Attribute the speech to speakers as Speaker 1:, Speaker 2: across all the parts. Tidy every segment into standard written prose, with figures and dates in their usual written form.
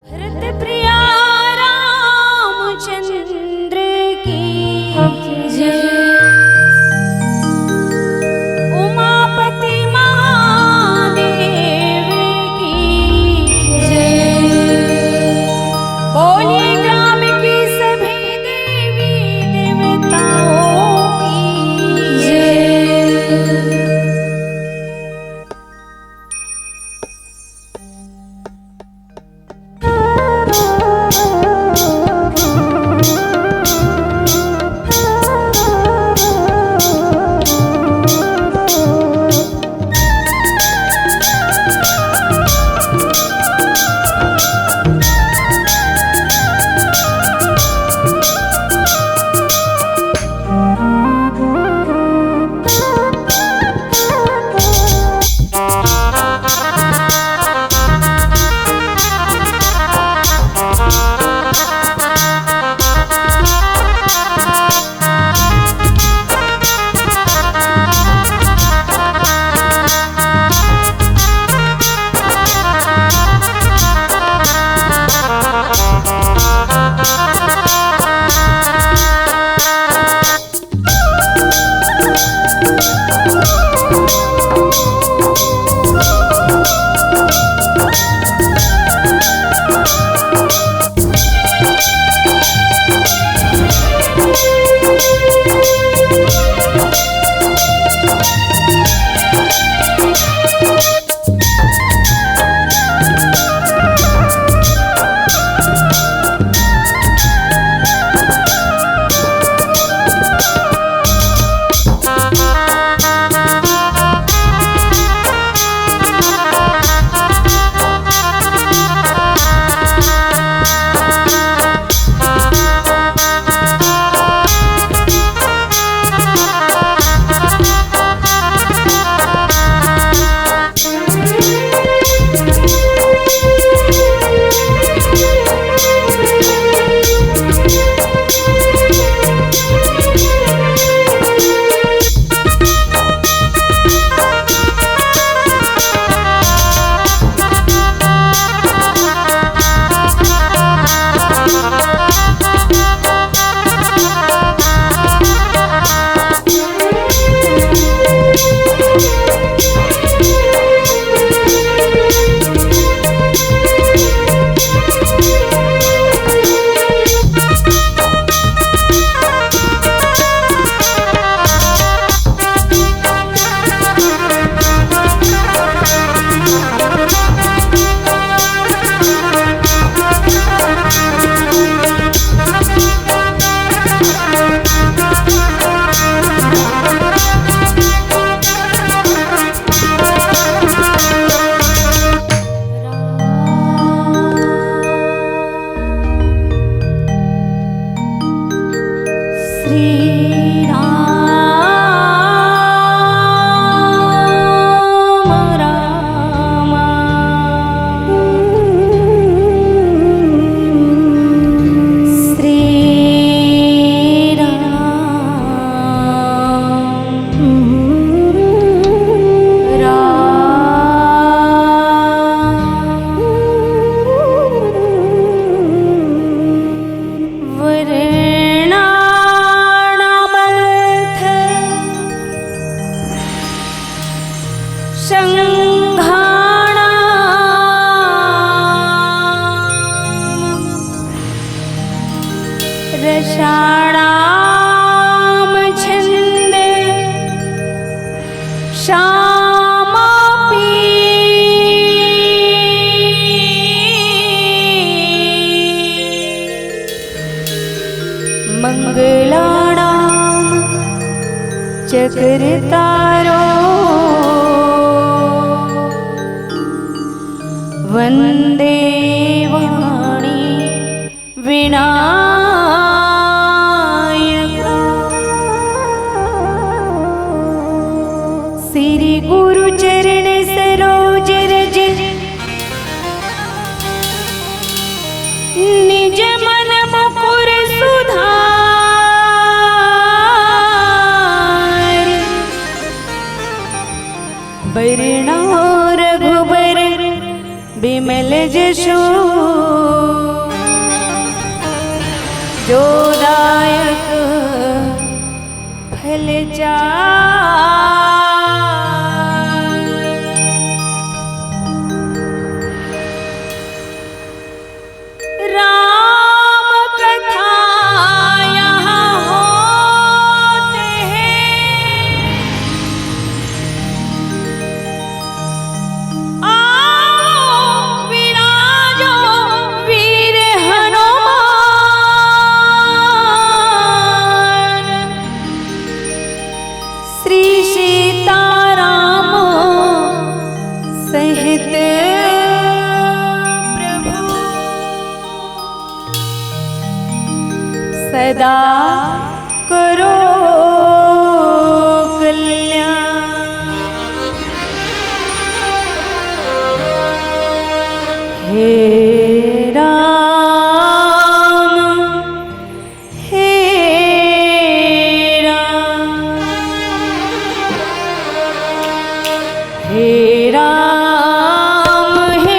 Speaker 1: भरत प्रिया रामचंद्र की जय। उमापति महादेव की जय। बोलिए ग्राम की सभी देवी देवताओं की जय। रषाणाम छन्दे श्यामापि मंगलानां चक्रतारो वन्दे वाणी विनायका। श्री गुरु चरण सरोज रज निज मन मुकुर सुधार। बरना रघुबर बिमल जशो जोदायक फल जा सदा करो कल्याण। हे राम हे राम हे राम हे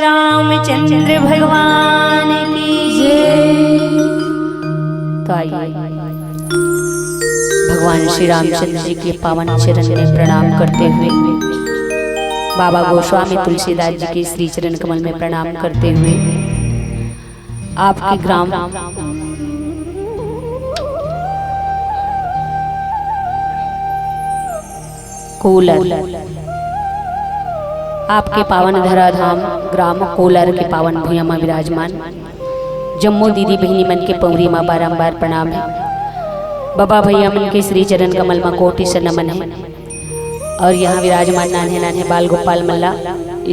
Speaker 1: रामचंद्र भगवान की जय। तो आइए भगवान श्री रामचंद्र जी के पावन चरण में प्रणाम करते हुए बाबा गोस्वामी तुलसीदास जी के श्री चरण कमल में प्रणाम करते हुए आपके ग्राम कोलर आपके पावन धराधाम ग्राम कोलर के पावन भूया में विराजमान जम्मू दीदी बहनी मन के पौरी माँ बारंबार प्रणाम है। बाबा भैया मन के श्री चरण कमल में कोटि से नमन है। और यहाँ विराजमान नान्हे नान्हे बाल गोपाल मल्ला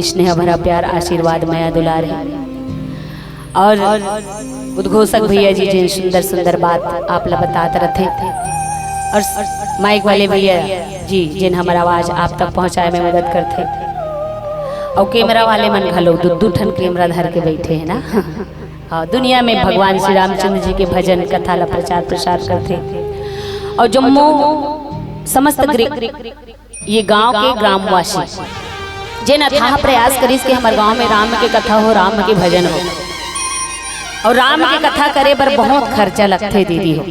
Speaker 1: स्नेह भरा प्यार आशीर्वाद माया दुलार है। और उद्घोषक भैया जी जिन सुंदर सुंदर बात आप ला बताते रहते, और माइक वाले भैया जी जिन हमारा आवाज आप तक पहुँचाए में मदद करते, और कैमरा वाले मन घलो दू ठन कैमरा धर के बैठे हैं ना। हाँ, दुनिया में भगवान श्री रामचंद्र जी के भजन कथा ला प्रचार प्रसार करते। और जम्मू समस्त ये गांव के ग्रामवासी जिन अथाह प्रयास करिस कि हमारे गांव में राम के कथा हो, राम के भजन हो। और राम की कथा करे पर बहुत खर्चा लगते दीदी हो।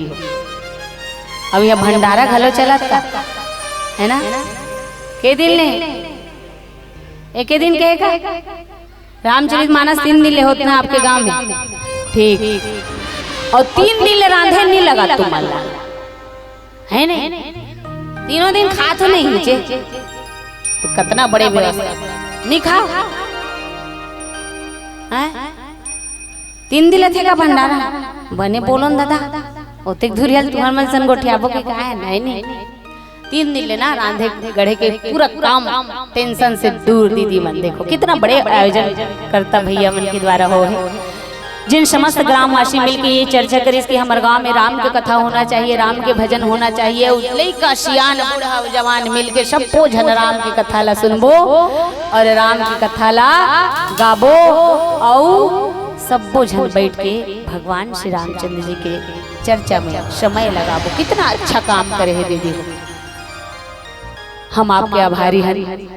Speaker 1: अब यह भंडारा घलो चलत का है ना, के दिन ने एक दिन कहेगा रामचरित मानस 3 दिन ले होते ना आपके गांव में, ठीक। और 3 दिन ले रांधे नहीं लगा तुम्हारा है ने, तीनों दिन खा तो नहीं नीचे, तो कितना बड़े व्यवस्था नहीं खाओ है। 3 दिन थे का भंडारा बने बोलो दादा ओते धुरियल तुम्हार मन सन गोठियाबो के का है नहीं 3 दिन लेना रांधे गढ़े के पूरा काम टेंशन से दूर। दीदी मन देखो कितना बड़े आयोजन करता भैया मन के द्वारा हो है। जिन समस्त ग्रामवासी मिलकर ये चर्चा करिस कि हमारे गांव में राम की कथा होना चाहिए, राम के भजन होना चाहिए। लइका सियान बूढ़ा जवान मिलके सबको जन राम की कथा ला सुनबो और राम की कथा ला गाबो, और सबो जन बैठ के भगवान श्री रामचंद्र जी के चर्चा में समय लगाबो। कितना अच्छा काम करे है दीदी, हम आपके आभारी हैं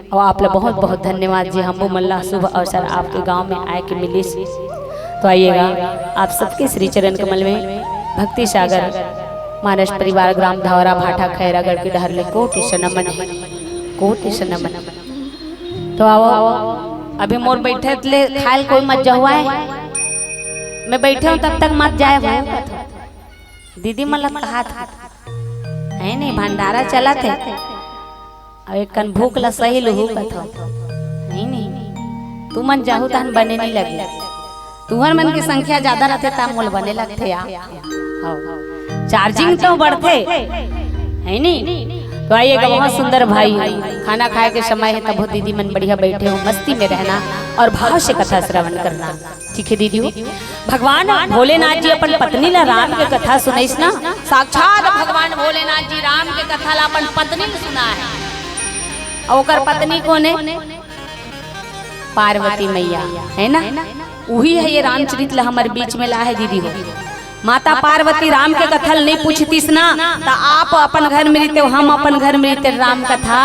Speaker 1: और आप लोग बहुत बहुत धन्यवाद जी। हमको मल्ला शुभ अवसर आपके गांव में आए के मिली, तो आइएगा आप सबके श्री चरण कमल में भक्ति सागर मानस परिवार ग्राम धावरा भाटा खैरागढ़ के डहरले कोटि से नमन है, कोटि से नमन। तो आओ अभी मोर बैठे ले खायल कोई मत जाहुआ है, मैं बैठे हूँ तब तक मत जाए हो। दीदी मतलब कहा था है नहीं भंडारा चला थे, अब एक कन भूख ला सही लहू कथा नहीं तू मन जाहू तहन बने नहीं लगे, तुहर मन की संख्या ज्यादा रहते ता मोल बने लगते या चार्जिंग तो बढ़ते है नहीं। तो आइएगा बहुत सुंदर भाई, खाना खाए के समय है तब दीदी मन बढ़िया बैठे हो, मस्ती में रहना और भाव से कथा श्रवण करना, ठीक है दीदी हो। भगवान भोलेनाथ जी अपन पत्नी ला राम के कथा सुनाइस ना, साक्षात भगवान भोलेनाथ जी राम के कथा ला अपन पत्नी सुना है। और ओकर पत्नी कौन है? पार्वती मैया है ना, वही है ये रामचरित ला हमारे बीच में ला है दीदी हो। माता पार्वती राम के कथल नहीं पूछतीस ना, तो आप अपन घर में रहते हो, हम अपन घर में रहते, राम कथा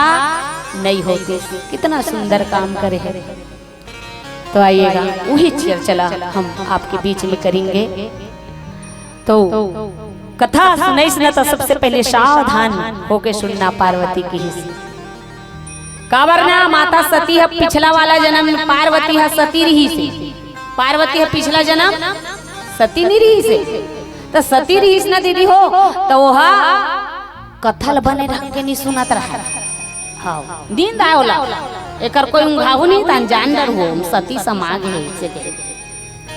Speaker 1: नहीं होती। कितना सुंदर काम करे है। तो आइएगा वही चर्चा हम आपके बीच में करेंगे। तो कथा सुनाइस ना तो सबसे पहले सावधान होके सुनना पार्वती की ही। कावरना माता सती है, पिछला वाला जन्म पार्वती है सती रही से, पार्वती है पिछला जन्म सती नहीं रही से। तो सती रही ना दीदी हो, तो वह कथल बने ढंग के नहीं सुनत रहा। हाँ नींद आयोला एकर कोई उंघाहू नहीं था, जान डर हो सती समाग है से।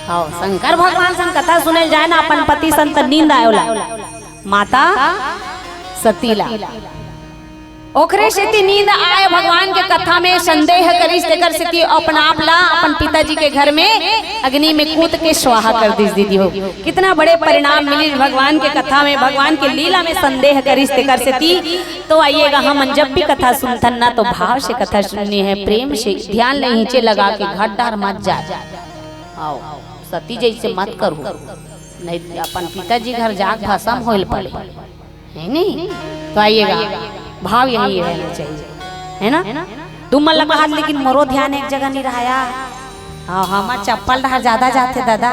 Speaker 1: हाँ शंकर भगवान संग कथा सुने जाए ना अपन पति संत नींद आयोला माता सतीला ओखरे से नींद आए भगवान के कथा में संदेह करिस तेकर से अपन आप ला अपन पिताजी के घर में अग्नि में कूद के स्वाहा कर दिस दीदी हो। कितना बड़े परिणाम मिली भगवान के कथा में, भगवान के लीला में संदेह करिस तेकर से। तो आइएगा हम जब भी कथा सुनथन ना तो भाव से कथा सुननी है, प्रेम से ध्यान ले नीचे लगा के घट डार मत जाए, आओ सती जैसे मत करो नहीं अपन पिताजी घर जाग भसम होल पड़े है नहीं। तो आइएगा भाव यही रहना चाहिए है ना। तुम मन लगा हाथ लेकिन मोरो ध्यान एक जगह नहीं रहा। हाँ हमार चप्पल रहा ज्यादा जाते दादा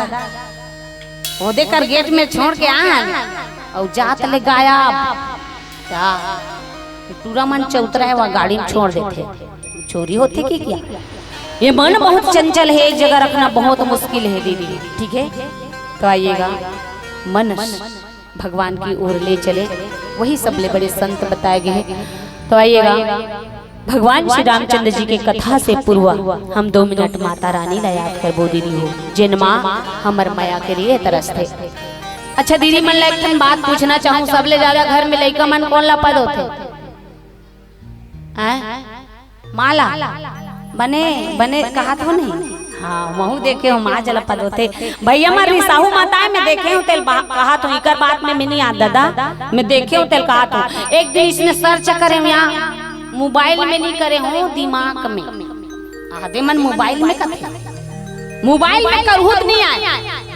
Speaker 1: वो देकर गेट में छोड़ के आन और जात ले गायब क्या पूरा मन चौतरा है वहाँ गाड़ी में छोड़ देते, चोरी होते की क्या। ये मन बहुत चंचल है, एक जगह रखना बहुत मुश्किल है दीदी, ठीक है। तो आइएगा मन भगवान की ओर ले चले, वही सबले बड़े संत बताए गए हैं। तो आइएगा भगवान श्री रामचंद्र जी के कथा से पूर्व हम 2 मिनट माता रानी ला याद कर दीदी हो, जिन माँ हमर माया के लिए तरस थे। अच्छा दीदी मन ला एक ठन बात पूछना चाहूँ, सबले ज्यादा घर में लइका मन कौन ला पद होते? माला बने बने कहा तो नहीं? हाँ वहू देखे हो माँ जला पद होते। भैया मार रिसाहू माता में देखे हो तेल कहा तो इकर बात में नहीं याद दादा, मैं देखे हो तेल कहा तो एक दिन इसने सर्च करे यहाँ मोबाइल में नहीं करे हो दिमाग में आधे मन मोबाइल में कथे, मोबाइल में करहुत नहीं आए,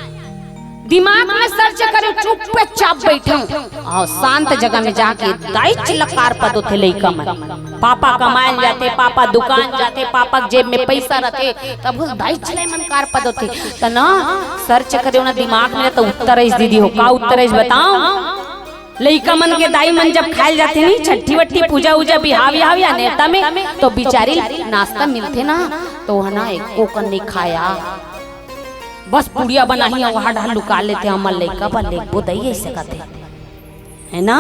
Speaker 1: दिमाग में सर्च करे चुपचाप बैठे और शांत जगह में जाके दाई चिलकार पद होते लइका मन। पापा कमाए जाते, पापा दुकान जाते, पापा जेब में पैसा रखे, तब उस दाई चिले मन कार पद होते तो ना सर्च करे ना दिमाग में तो उत्तर इस दीदी हो का उत्तर इस बताओ। लइका मन के दाई मन जब खाए जाते नहीं छठी वट्टी पूजा उजा बिहाव या नेता में तो बिचारी नाश्ता मिलते ना तो है ना एक कोकन नहीं खाया, बस पुड़िया बना ही वहां ढाल लुका लेते हमारे लइका पर लेको दई ऐसे कहते है ना।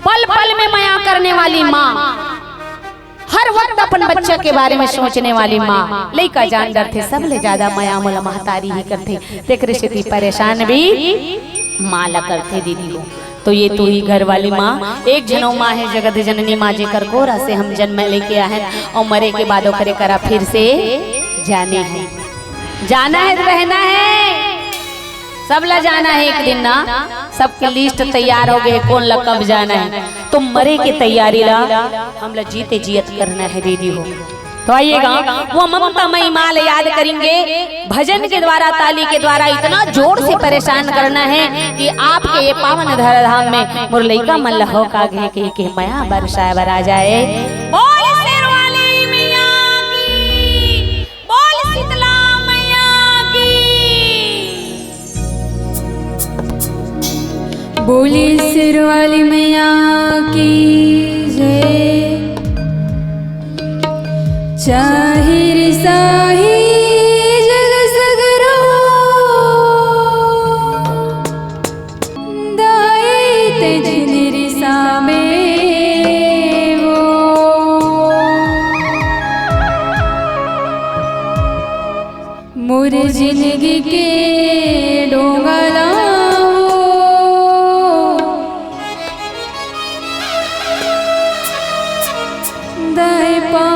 Speaker 1: पल पल में माया करने वाली माँ, हर वक्त अपन बच्चा के बारे में सोचने वाली माँ, लइका जान डर थे सबले ज्यादा माया मोला महतारी ही करते, तेरे से परेशान भी माँ ला करते दीदी हो। तो ये तू ही घर वाली माँ, एक जनों माँ है जगत जननी माँ जेकर कोरा से हम जन्म लेके आए हैं और मरे के बाद करे करा फिर से जाने है, जाना है रहना है, सब ला जाना है एक दिन ना, सबके लिस्ट तैयार हो गए कौन ला कब जाना है, तो मरे की तैयारी ला हम ला जीते जियत करना है दीदी हो। तो आइएगा वो ममता मई माल याद करेंगे, भजन के द्वारा ताली के द्वारा इतना जोर से परेशान करना है कि आपके ये पावन धरा धाम में मुरलई का मन हो का घे के माया बरसाए बरा जाए। बोल शेरवाली मैया की, बोल शीतला मैया की,
Speaker 2: बोली शेरवाली मैया की जय। चाहिर साही जग सगरो दाई तेज निरिसा में वो, मोर जिंदगी के डोंगला दाई पा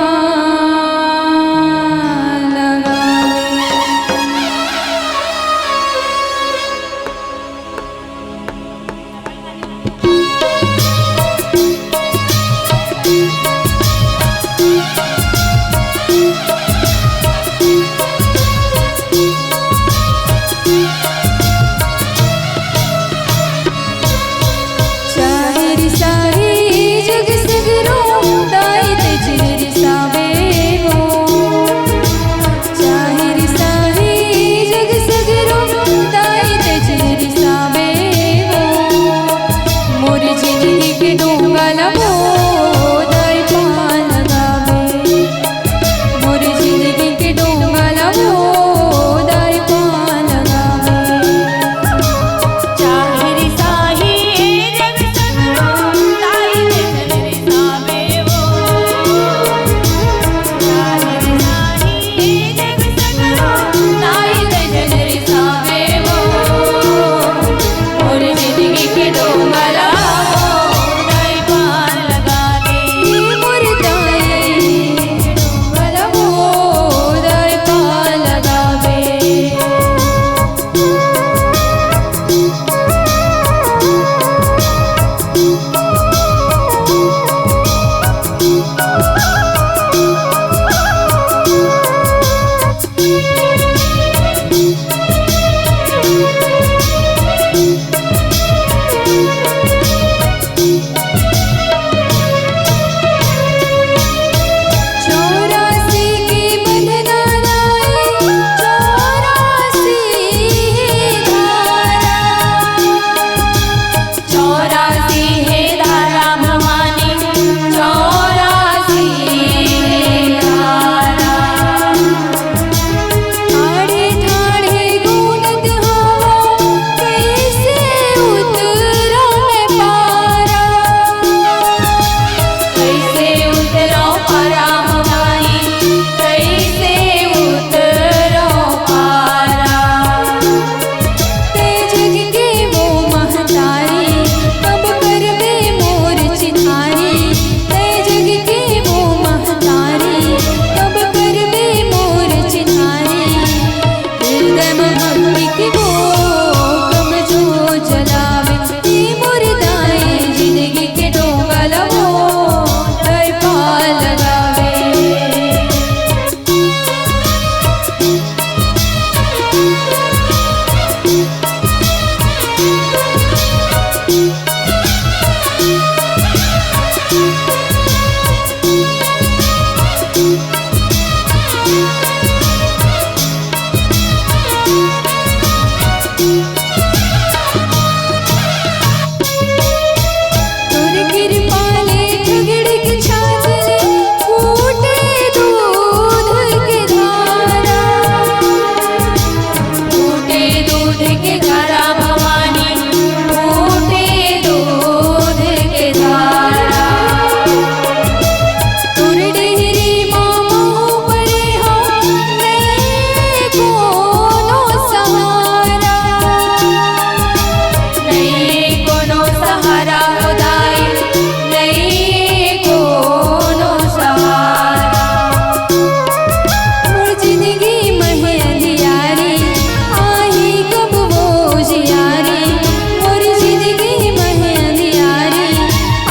Speaker 2: चाहिर साही जग सगरो दाई तेज निरिसा कृपाले झगड़ के छातले फूटे दूध के धारा, फूटे दूध के धारा भवानी, फूटे दूध के धारा। तुर डेहरी मामा परे हम नहीं कोनो सहारा, नहीं कोनो सहारा खुदाई, नहीं कोनो सहारा। मोर जिंदगी महे अंधियारी आही कब वो जियारी, मोर जिंदगी महे अंधियारी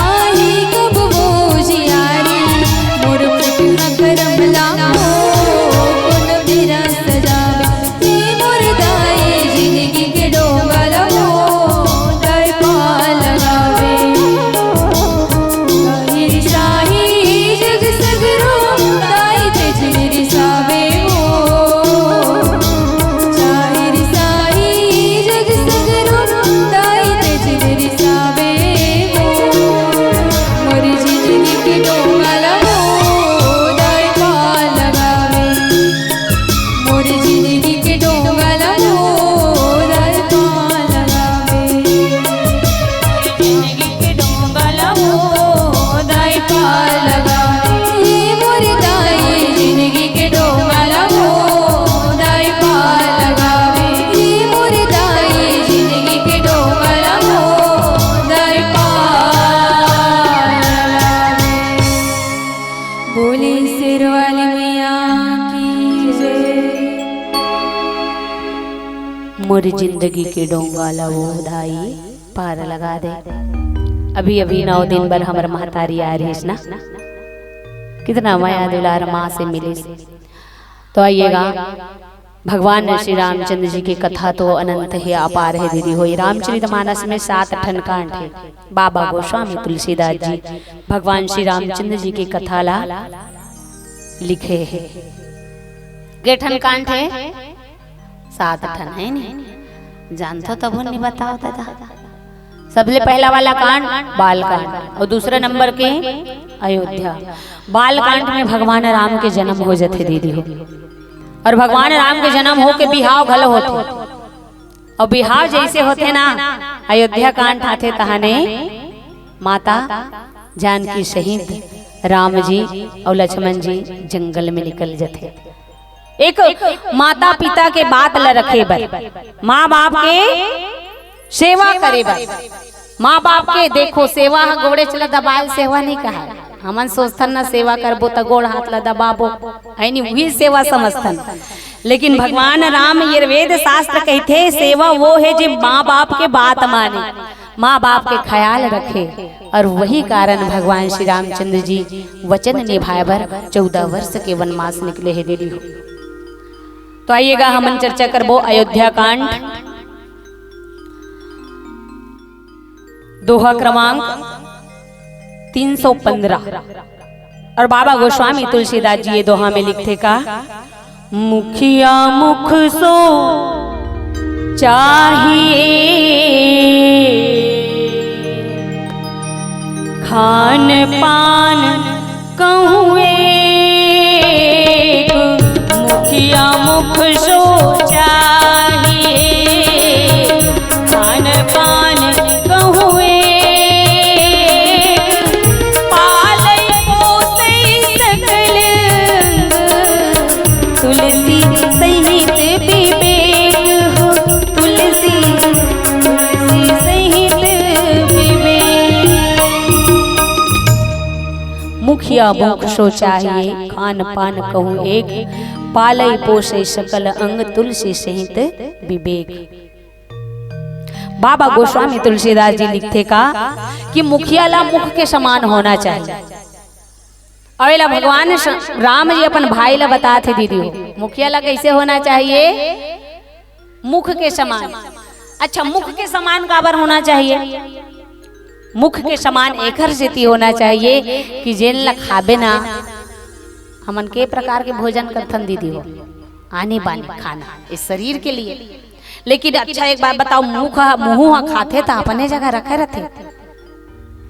Speaker 2: आही कब वो जियारी। मोर पुटना करमला हो कुन बिरा सजावे, हे मोर दाई जिंदगी के डोंगल हो दाई पा लगावे। ताहिर शाही जग सगरो दाई तेज रिसावे हो, ताहिर शाही जग सगरो दाई तेज रिसावे हो। मोर जिंदगी के डोंगल हो दाई पा लगावे, मोर जिंदगी के डोंगल हो दाई पा लगावे, जिंदगी के डोंगल हो दाई पा लगावे। हे मोर दाई जिंदगी के डोंगल हो दाई पा लगावे, हे मोर दाई जिंदगी के डोंगल हो दाई पा लगावे। बोले सिर वाली मैया की जय।
Speaker 1: मोर जिंदगी के डोंगा लवो धाई पार लगा दे। अभी अभी 9 दिन भर हमर महतारी आ रही है ना, कितना माया दुलार माँ से मिले। तो आइएगा, भगवान श्री रामचंद्र जी की कथा तो अनंत है, अपार है दीदी हो। रामचरितमानस में 7 ठन कांड है। बाबा गोस्वामी तुलसीदास जी भगवान श्री रामचंद्र जी की कथा ला लिखे है। के ठन कांड है? 7 ठन है नहीं जानते तब नहीं बताओ दादा। सबसे पहला वाला कांड बाल कांड और दूसरे नंबर के अयोध्या। बाल कांड में भगवान राम के जन्म हो जाते दीदी हो, और भगवान राम के जन्म हो के बिहाव घल होते, और बिहाव जैसे होते ना अयोध्या कांड आते तहाने माता जानकी सहित राम जी और लक्ष्मण जी जंगल में निकल जाते। एक माता पिता के बात ल रखे बर, माँ बाप के सेवा करे बर। माँ बाप के देखो सेवा गोड़े चला दबाल सेवा नहीं कहा, हमन सोचथन ना सेवा करबो त गोड़ हाथ ला दबाबो है नहीं, वही सेवा समझथन। लेकिन भगवान राम ये वेद शास्त्र कहते सेवा वो है जो माँ बाप के बात माने, माँ बाप के ख्याल रखे। और वही कारण भगवान श्री रामचंद्र जी वचन निभाए बर 14 वर्ष के वनवास निकले है दीदी हो। तो आइएगा हमन चर्चा करबो अयोध्या कांड, दोहा क्रमांक 315। और बाबा गोस्वामी तुलसीदास जी ये दोहा में लिखते का, मुखिया मुख सो चाहिए, खान पान कहूँ एक, मुखिया मुख सो चाहिए, खान पान कहूँ एक, पालय पोसै सकल अंग, तुलसी सहित विवेक हो, तुलसी सहित विवेक। मुखिया मुख सो चाहिए, खान पान कहूँ एक, पालय पोषे सकल अंग, तुलसी सहित विवेक। बाबा गोस्वामी तुलसीदास जी लिखते का कि मुखिया ला मुख के समान होना चाहिए। और भगवान राम जी अपन भाई ला बताते दीदी हो मुखिया ला कैसे होना चाहिए, मुख के समान। अच्छा, मुख के समान काबर होना चाहिए? मुख के समान एकर सेती होना चाहिए कि जेन ला खाबे ना, हमन के प्रकार के भोजन करथन दीदी हो, आने बाने खाना इस शरीर के लिए। लेकिन अच्छा एक बात बताओ, मुंह खाते तो अपने जगह रखे रहते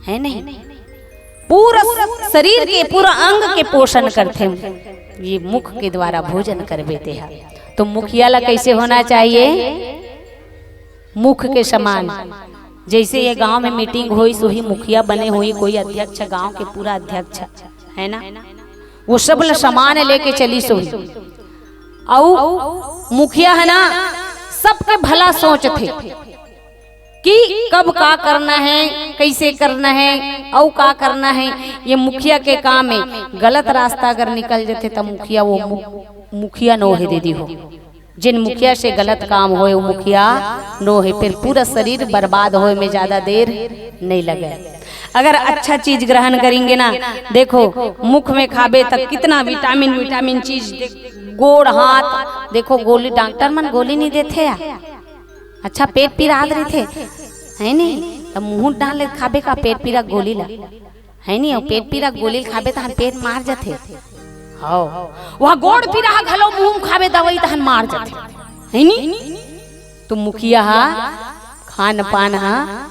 Speaker 1: है नहीं, पूरा शरीर के पूरा अंग के पोषण करते ये मुख के द्वारा भोजन कर देते हैं। तो मुखिया कैसे होना चाहिए? मुख के समान। जैसे ये गांव में मीटिंग हुई सोही मुखिया बने हुई, कोई अध्यक्ष गांव के पूरा अध्यक्ष है ना, वो सब समान लेके चली सोही। और मुखिया है ना सबके भला सोच थे कि कब का करना है, कैसे करना है और का करना है। ये मुखिया के काम है। गलत रास्ता अगर निकल जाते तो मुखिया वो मुखिया नो है दीदी हो। जिन मुखिया से गलत काम होए वो मुखिया नो है, फिर पूरा शरीर बर्बाद होए में ज्यादा देर नहीं लगे। अगर अच्छा चीज ग्रहण करेंगे ना, देखो मुख में खाबे तक कितना विटामिन विटामिन चीज, गोड़ हाथ देखो, गोली डॉक्टर मन गोली नहीं देते या? अच्छा पेट पीरा रहे थे है नहीं, तो मुंह डाल खाबे का पेट पीरा गोली ला है नहीं, और पेट पीरा गोली खाबे तो पेट मार जाते। वह गोड़ पीरा घलो मुंह खाबे दवाई तहन मार जाते है नहीं। तो मुखिया खान पान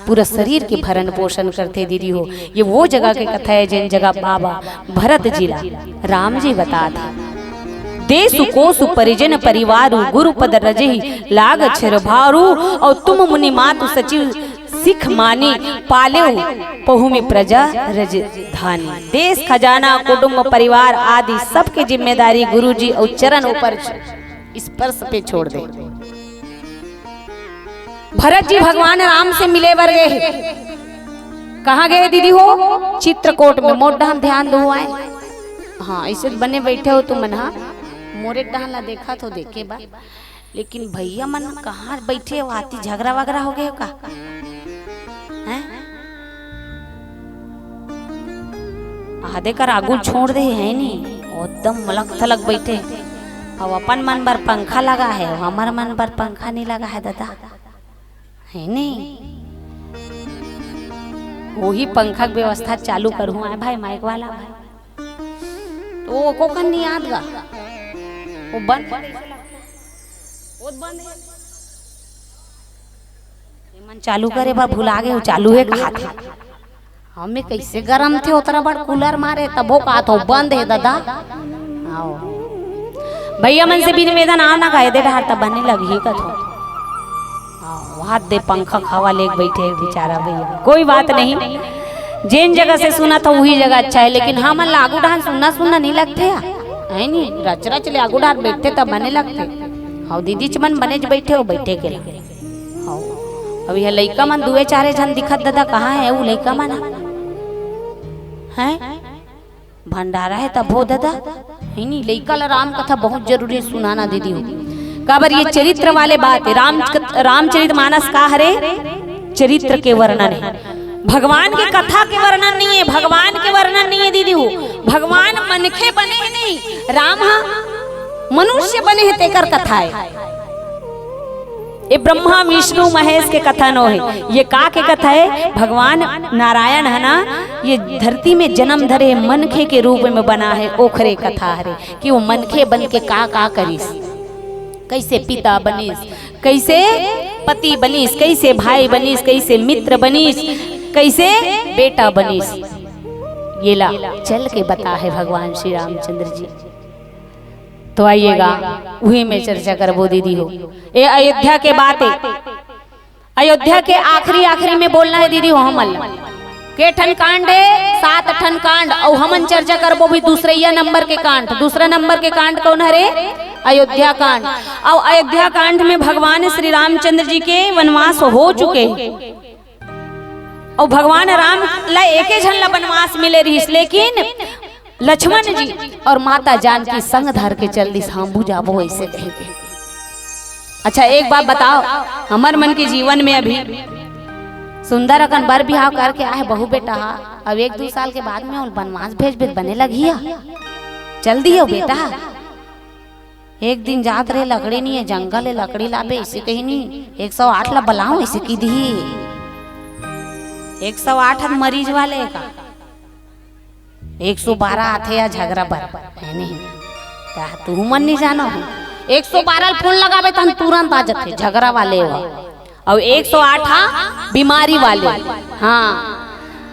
Speaker 1: पूरा शरीर के भरण पोषण करते दीदी हो। ये वो जगह के कथा है जिन जगह बाबा भरत जिला राम जी बताते, देश कोसु परिजन परिवारु गुरु पद रजहि लाग छर भारू, और तुम मुनि मातु सचिव सिख मानी पाले पहु में प्रजा रज धानी। देश खजाना कुटुंब परिवार आदि सबकी जिम्मेदारी गुरु जी और चरण ऊपर स्पर्श पे छोड़ दे। भरत जी भगवान राम से मिले बर गए। कहाँ गए दीदी हो? चित्रकूट में। मोटा ध्यान दो आए। हाँ ऐसे बने बैठे हो तुम मन। मोरे डाला देखा तो देखे बा, लेकिन भैया मन कहाँ बैठे हो? आती झगड़ा वगड़ा हो गए का? हैं? आधे कर आगुल छोड़ दे है नहीं, एकदम मलक थलक बैठे। अब अपन मन पर पंखा लगा है, हमार मन पर पंखा नहीं लगा है दादा है नहीं। वही पंखा की व्यवस्था चालू करूँ है भाई माइक वाला भाई, तो वो को कर नहीं याद गा वो बंद मन चालू करे बार भुला गए चालू है कहा था। हमें कैसे गरम थे उतना बड़ कूलर मारे तब वो कहा था बंद है दादा। आओ भैया मन से भी निवेदन आना का दे ढार तब बनने लगी का तो हाथ दे पंखा खावा ले बैठे बेचारा भैया। कोई बात नहीं, जिन जगह से सुना था वही जगह अच्छा है, लेकिन हाँ मन लागू ढान सुनना नहीं लगते है नहीं। रच रच ले आगू ढार बैठते तब बने लगते। हाँ दीदी चमन बने बैठे हो बैठे के लगे। हाँ अब यह लइका मन दुए चारे जन दिखत दादा कहाँ है? वो लइका मन है भंडारा है तब हो दादा है नहीं। लइका ला राम कथा बहुत जरूरी सुनाना दीदी हो। काबर ये चरित्र वाले बात है। रामचरितमानस का हरे चरित्र के वर्णन है, भगवान की कथा के वर्णन नहीं है। भगवान के वर्णन नहीं है दीदी हो। भगवान मनखे बने हैं नहीं, राम मनुष्य बने हैं तेकर कथा है। ये ब्रह्मा विष्णु महेश के कथा नो है, ये का के कथा है? भगवान नारायण है ना, ये धरती में जन्म धरे मनखे के रूप में बना है। ओखरे कथा हरे कि वो मनखे बन के का करीस, कैसे पिता बनीस, कैसे पति बनीस, कैसे भाई बनीस, कैसे मित्र बनीस, कैसे बेटा बनीस। ये ला चल के बता है भगवान श्री रामचंद्र जी। तो आइएगा वही में चर्चा करबो दीदी हो। ये अयोध्या के बात है, अयोध्या के आखिरी में बोलना है दीदी हो। हमल के ठन कांड है? 7 ठन कांड, और हमन चर्चा करबो भी दूसरा नंबर के कांड। दूसरा नंबर के कांड कौन हरे? अयोध्या कांड। और अयोध्या कांड में भगवान श्री रामचंद्र जी के वनवास हो चुके और भगवान राम ला एक झन ला वनवास मिले रही, लेकिन लक्ष्मण जी और माता जानकी संग धर के चल दी सांबू जाबो ऐसे कहे के। अच्छा एक बात बताओ, हमार मन के जीवन में अभी सुंदर अकन बर बिहाव करके आए बहू बेटा, अब 1-2 साल के बाद में वनवास भेज बने लगी चल दी हो बेटा। एक दिन जात रहे लकड़ी नहीं है जंगल है, लकड़ी लाबे इसे कहीं नहीं 108 ला बलाऊ इसे की दी 108 मरीज वाले का 112 आते या झगड़ा बर है नहीं तू मन नहीं जानो 112 फोन लगाबे तो तुरंत आ जाते झगड़ा वाले हो, और 108 बीमारी वाले। हाँ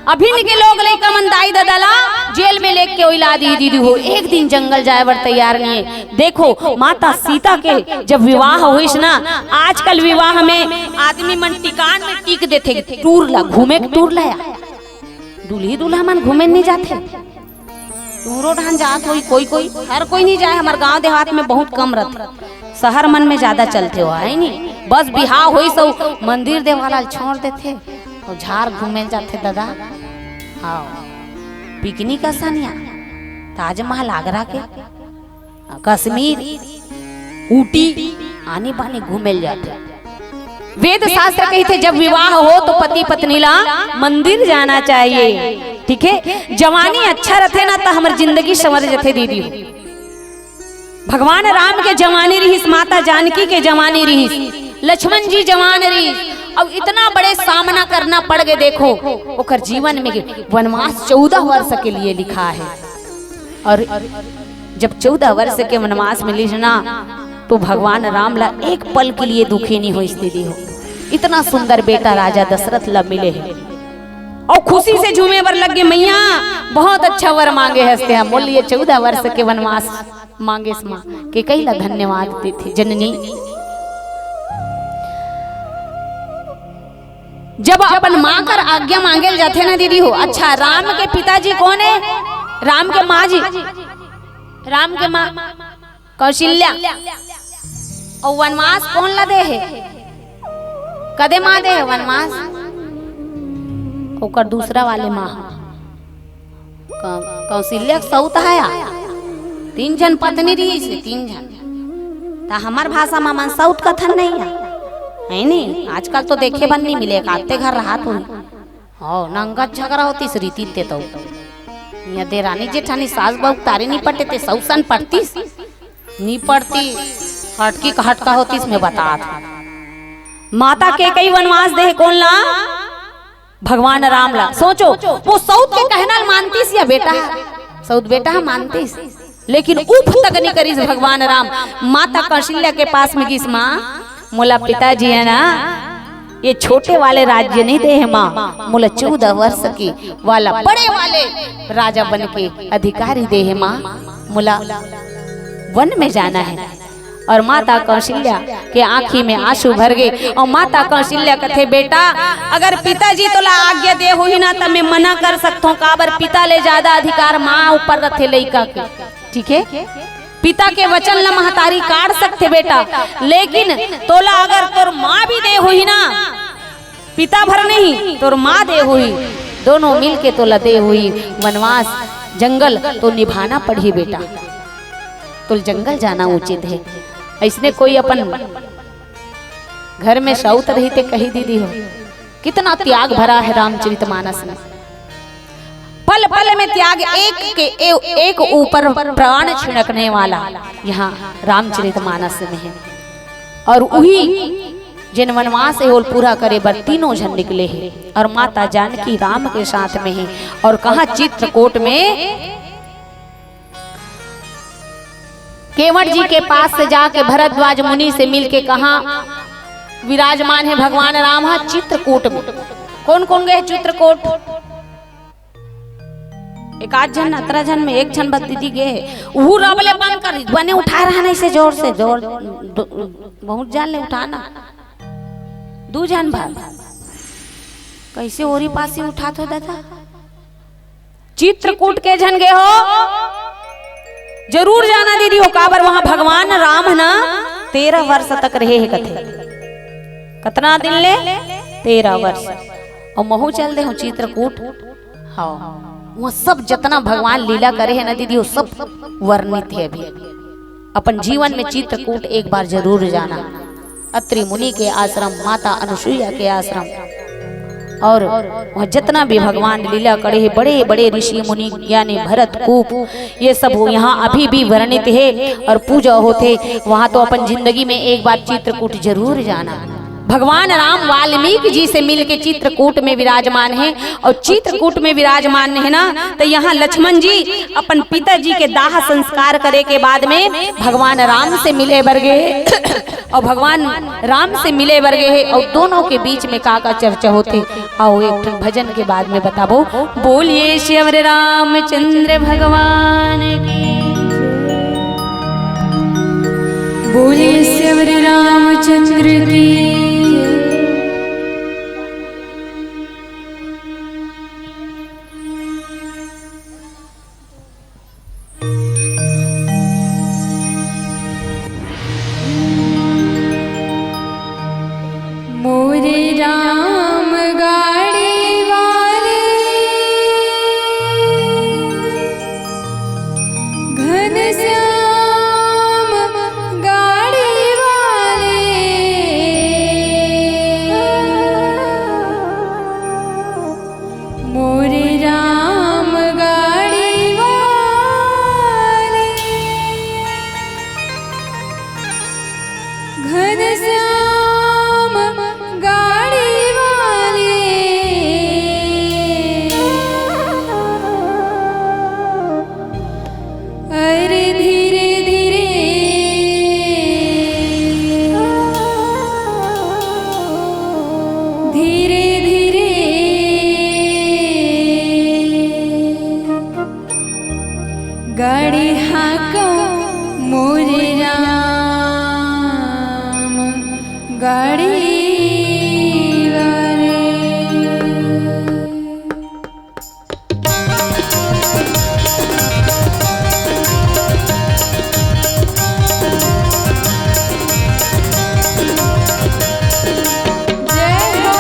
Speaker 1: अभी के लोग लइका मन दाई ददला जेल में लेके ओइला दी दीदी हो, एक दिन जंगल जाए बर तैयार नहीं है। देखो माता सीता के जब विवाह हुईस ना, आजकल विवाह में आदमी मन टिकान में टिक देते, टूर ला घूमे के टूर लाया, दूल्ही दूल्हा मन घूमे नहीं जाते, टूरो ढान जात होई कोई कोई, हर कोई नहीं जाए। हमारे गांव देहात में बहुत कम रहते, शहर मन में ज्यादा चलते हो है नहीं। बस बिहार हुई सब मंदिर देवाला छोड़ देते और झाड़ घूमे जाते दादा। हाँ पिकनिक असनिया ताजमहल आगरा के, कश्मीर ऊटी आने बाने घूमे जाते। वेद शास्त्र कहते जब विवाह हो तो पति पत्नी ला मंदिर जाना चाहिए, ठीक है। जवानी अच्छा रहते ना तो हमारी जिंदगी संवर जाते दीदी। भगवान राम के जवानी रहीस, माता जानकी के जवानी रहीस, लक्ष्मण जी जवान रहीस, अब इतना बड़े सामना करना पड़ गए। देखो ओकर जीवन में वनवास 14 वर्ष के लिए लिखा है, और जब 14 वर्ष के वनवास मिली ना तो भगवान राम ला एक पल के लिए दुखी नहीं हो स्थिति हो। इतना सुंदर बेटा राजा दशरथ ला मिले हैं और खुशी से झूमे वर लग गए, मैया बहुत अच्छा वर मांगे हंसते हैं। बोलिए 14 वर्ष के वनवास मांगे माँ के कई ला धन्यवाद देते जननी। जब अपन माँ कर आज्ञा मांगे जाते ना दीदी हो। अच्छा राम के पिताजी कौन है? राम के माँ जी, राम के माँ कौशल्या। और वनवास कौन ला दे है? कदे माँ दे है वनवास? ओकर दूसरा वाले माँ कौशल्या सौत है। 3 जन पत्नी रही से 3 जन, ता हमार भाषा में मन सौत कथन नहीं है नहीं। आजकल तो देखे बन नहीं मिले, आते घर रहा तो हो नंगा झगड़ा होती रीति ते तो या देरानी जेठानी सास बहू तारे नहीं पड़ते थे, सौसन पड़ती नहीं पड़ती, हटकी का हटका होती इसमें बता था। माता के कई वनवास दे कौन ला? भगवान राम ला। सोचो वो सौत के कहना मानतीस या बेटा सौत बेटा मानतीस, लेकिन उफ तक नहीं करीस भगवान राम। माता कौशल्या के पास में किस माँ मोला पिताजी है ना, ये छोटे वाले राज्य नहीं दे है माँ, मोला 14 वर्ष की वाला बड़े वाले राजा बन के अधिकारी दे है माँ, मोला वन में जाना है। और माता कौशल्या के आंखी में आंसू भर गए और माता कौशल्या कथे बेटा अगर पिताजी तो ला आज्ञा दे हुई ना तो मैं मना कर सकता हूँ, काबर पिता ले ज्यादा अधिकार माँ ऊपर रखे लइका के, ठीक है। पिता के वचन ला महतारी काट सकते बेटा, लेकिन तोला अगर तोर माँ भी दे हुई ना, पिता भर नहीं तोर माँ दे हुई, दोनों मिलके तोला दे हुई वनवास जंगल तो निभाना पड़ी बेटा, तो जंगल जाना उचित है। ऐसने कोई अपन घर में सौत रही थे कही दीदी हो, कितना त्याग भरा है रामचरितमानस में। पल पल में त्याग, एक के एक ऊपर प्राण छिड़कने वाला यहाँ रामचरितमानस में है। और वही जिन वनवास है वो पूरा करे बर 3 जन निकले हैं, और माता जानकी राम के साथ में है। और कहा चित्रकूट में केवट जी के पास से जाके भरद्वाज मुनि से मिलके कहा विराजमान है भगवान राम है चित्रकूट में। कौन कौन गए चित्रकूट? 1 जन 17 जन में 1 जन बस दीदी गए। वो रबले बंद कर बने उठा रहा नहीं से जोर से, जोर बहुत जान ले उठाना। 2 जन भाग कैसे ओरी पासी उठा तो दादा। चित्रकूट के जन गए हो जरूर जाना दीदी हो, काबर वहां भगवान राम ना 13 वर्ष तक रहे है कथे। कितना दिन ले? 13 वर्ष। और महू चल दे हो चित्रकूट। हाँ वहाँ सब जितना भगवान लीला करे है ना दीदी वो सब वर्णित है। अभी अपन जीवन में चित्रकूट एक बार जरूर जाना। अत्रि मुनि के आश्रम, माता अनुसुईया के आश्रम, और वह जितना भी भगवान लीला करे है, बड़े बड़े ऋषि मुनि यानी भरत कूप, ये सब यहाँ अभी भी वर्णित है और पूजा होते। वहाँ तो अपन जिंदगी में एक बार चित्रकूट जरूर जाना। भगवान राम वाल्मीकि जी से मिलके चित्रकूट में विराजमान है, और चित्रकूट में विराजमान है ना तो यहाँ लक्ष्मण जी अपन पिताजी के दाह संस्कार करे के बाद में भगवान राम से मिले बरगे और भगवान राम से मिले बरगे है। और दोनों के बीच में का चर्चा होते आओ एक ठन भजन के बाद में बताबो। बोलिए श्री रामचंद्र भगवान की,
Speaker 2: बोलिए श्री रामचंद्र की। मोरे राम गाड़ी वाले घनश्याम गाड़ी वाले, मोरे राम गाड़ी वाले घनश्याम गाड़ी वाले, अरे धीरे धीरे धीरे धीरे गाड़ी हाको मोरे राम गाड़ी वाले। जय हो।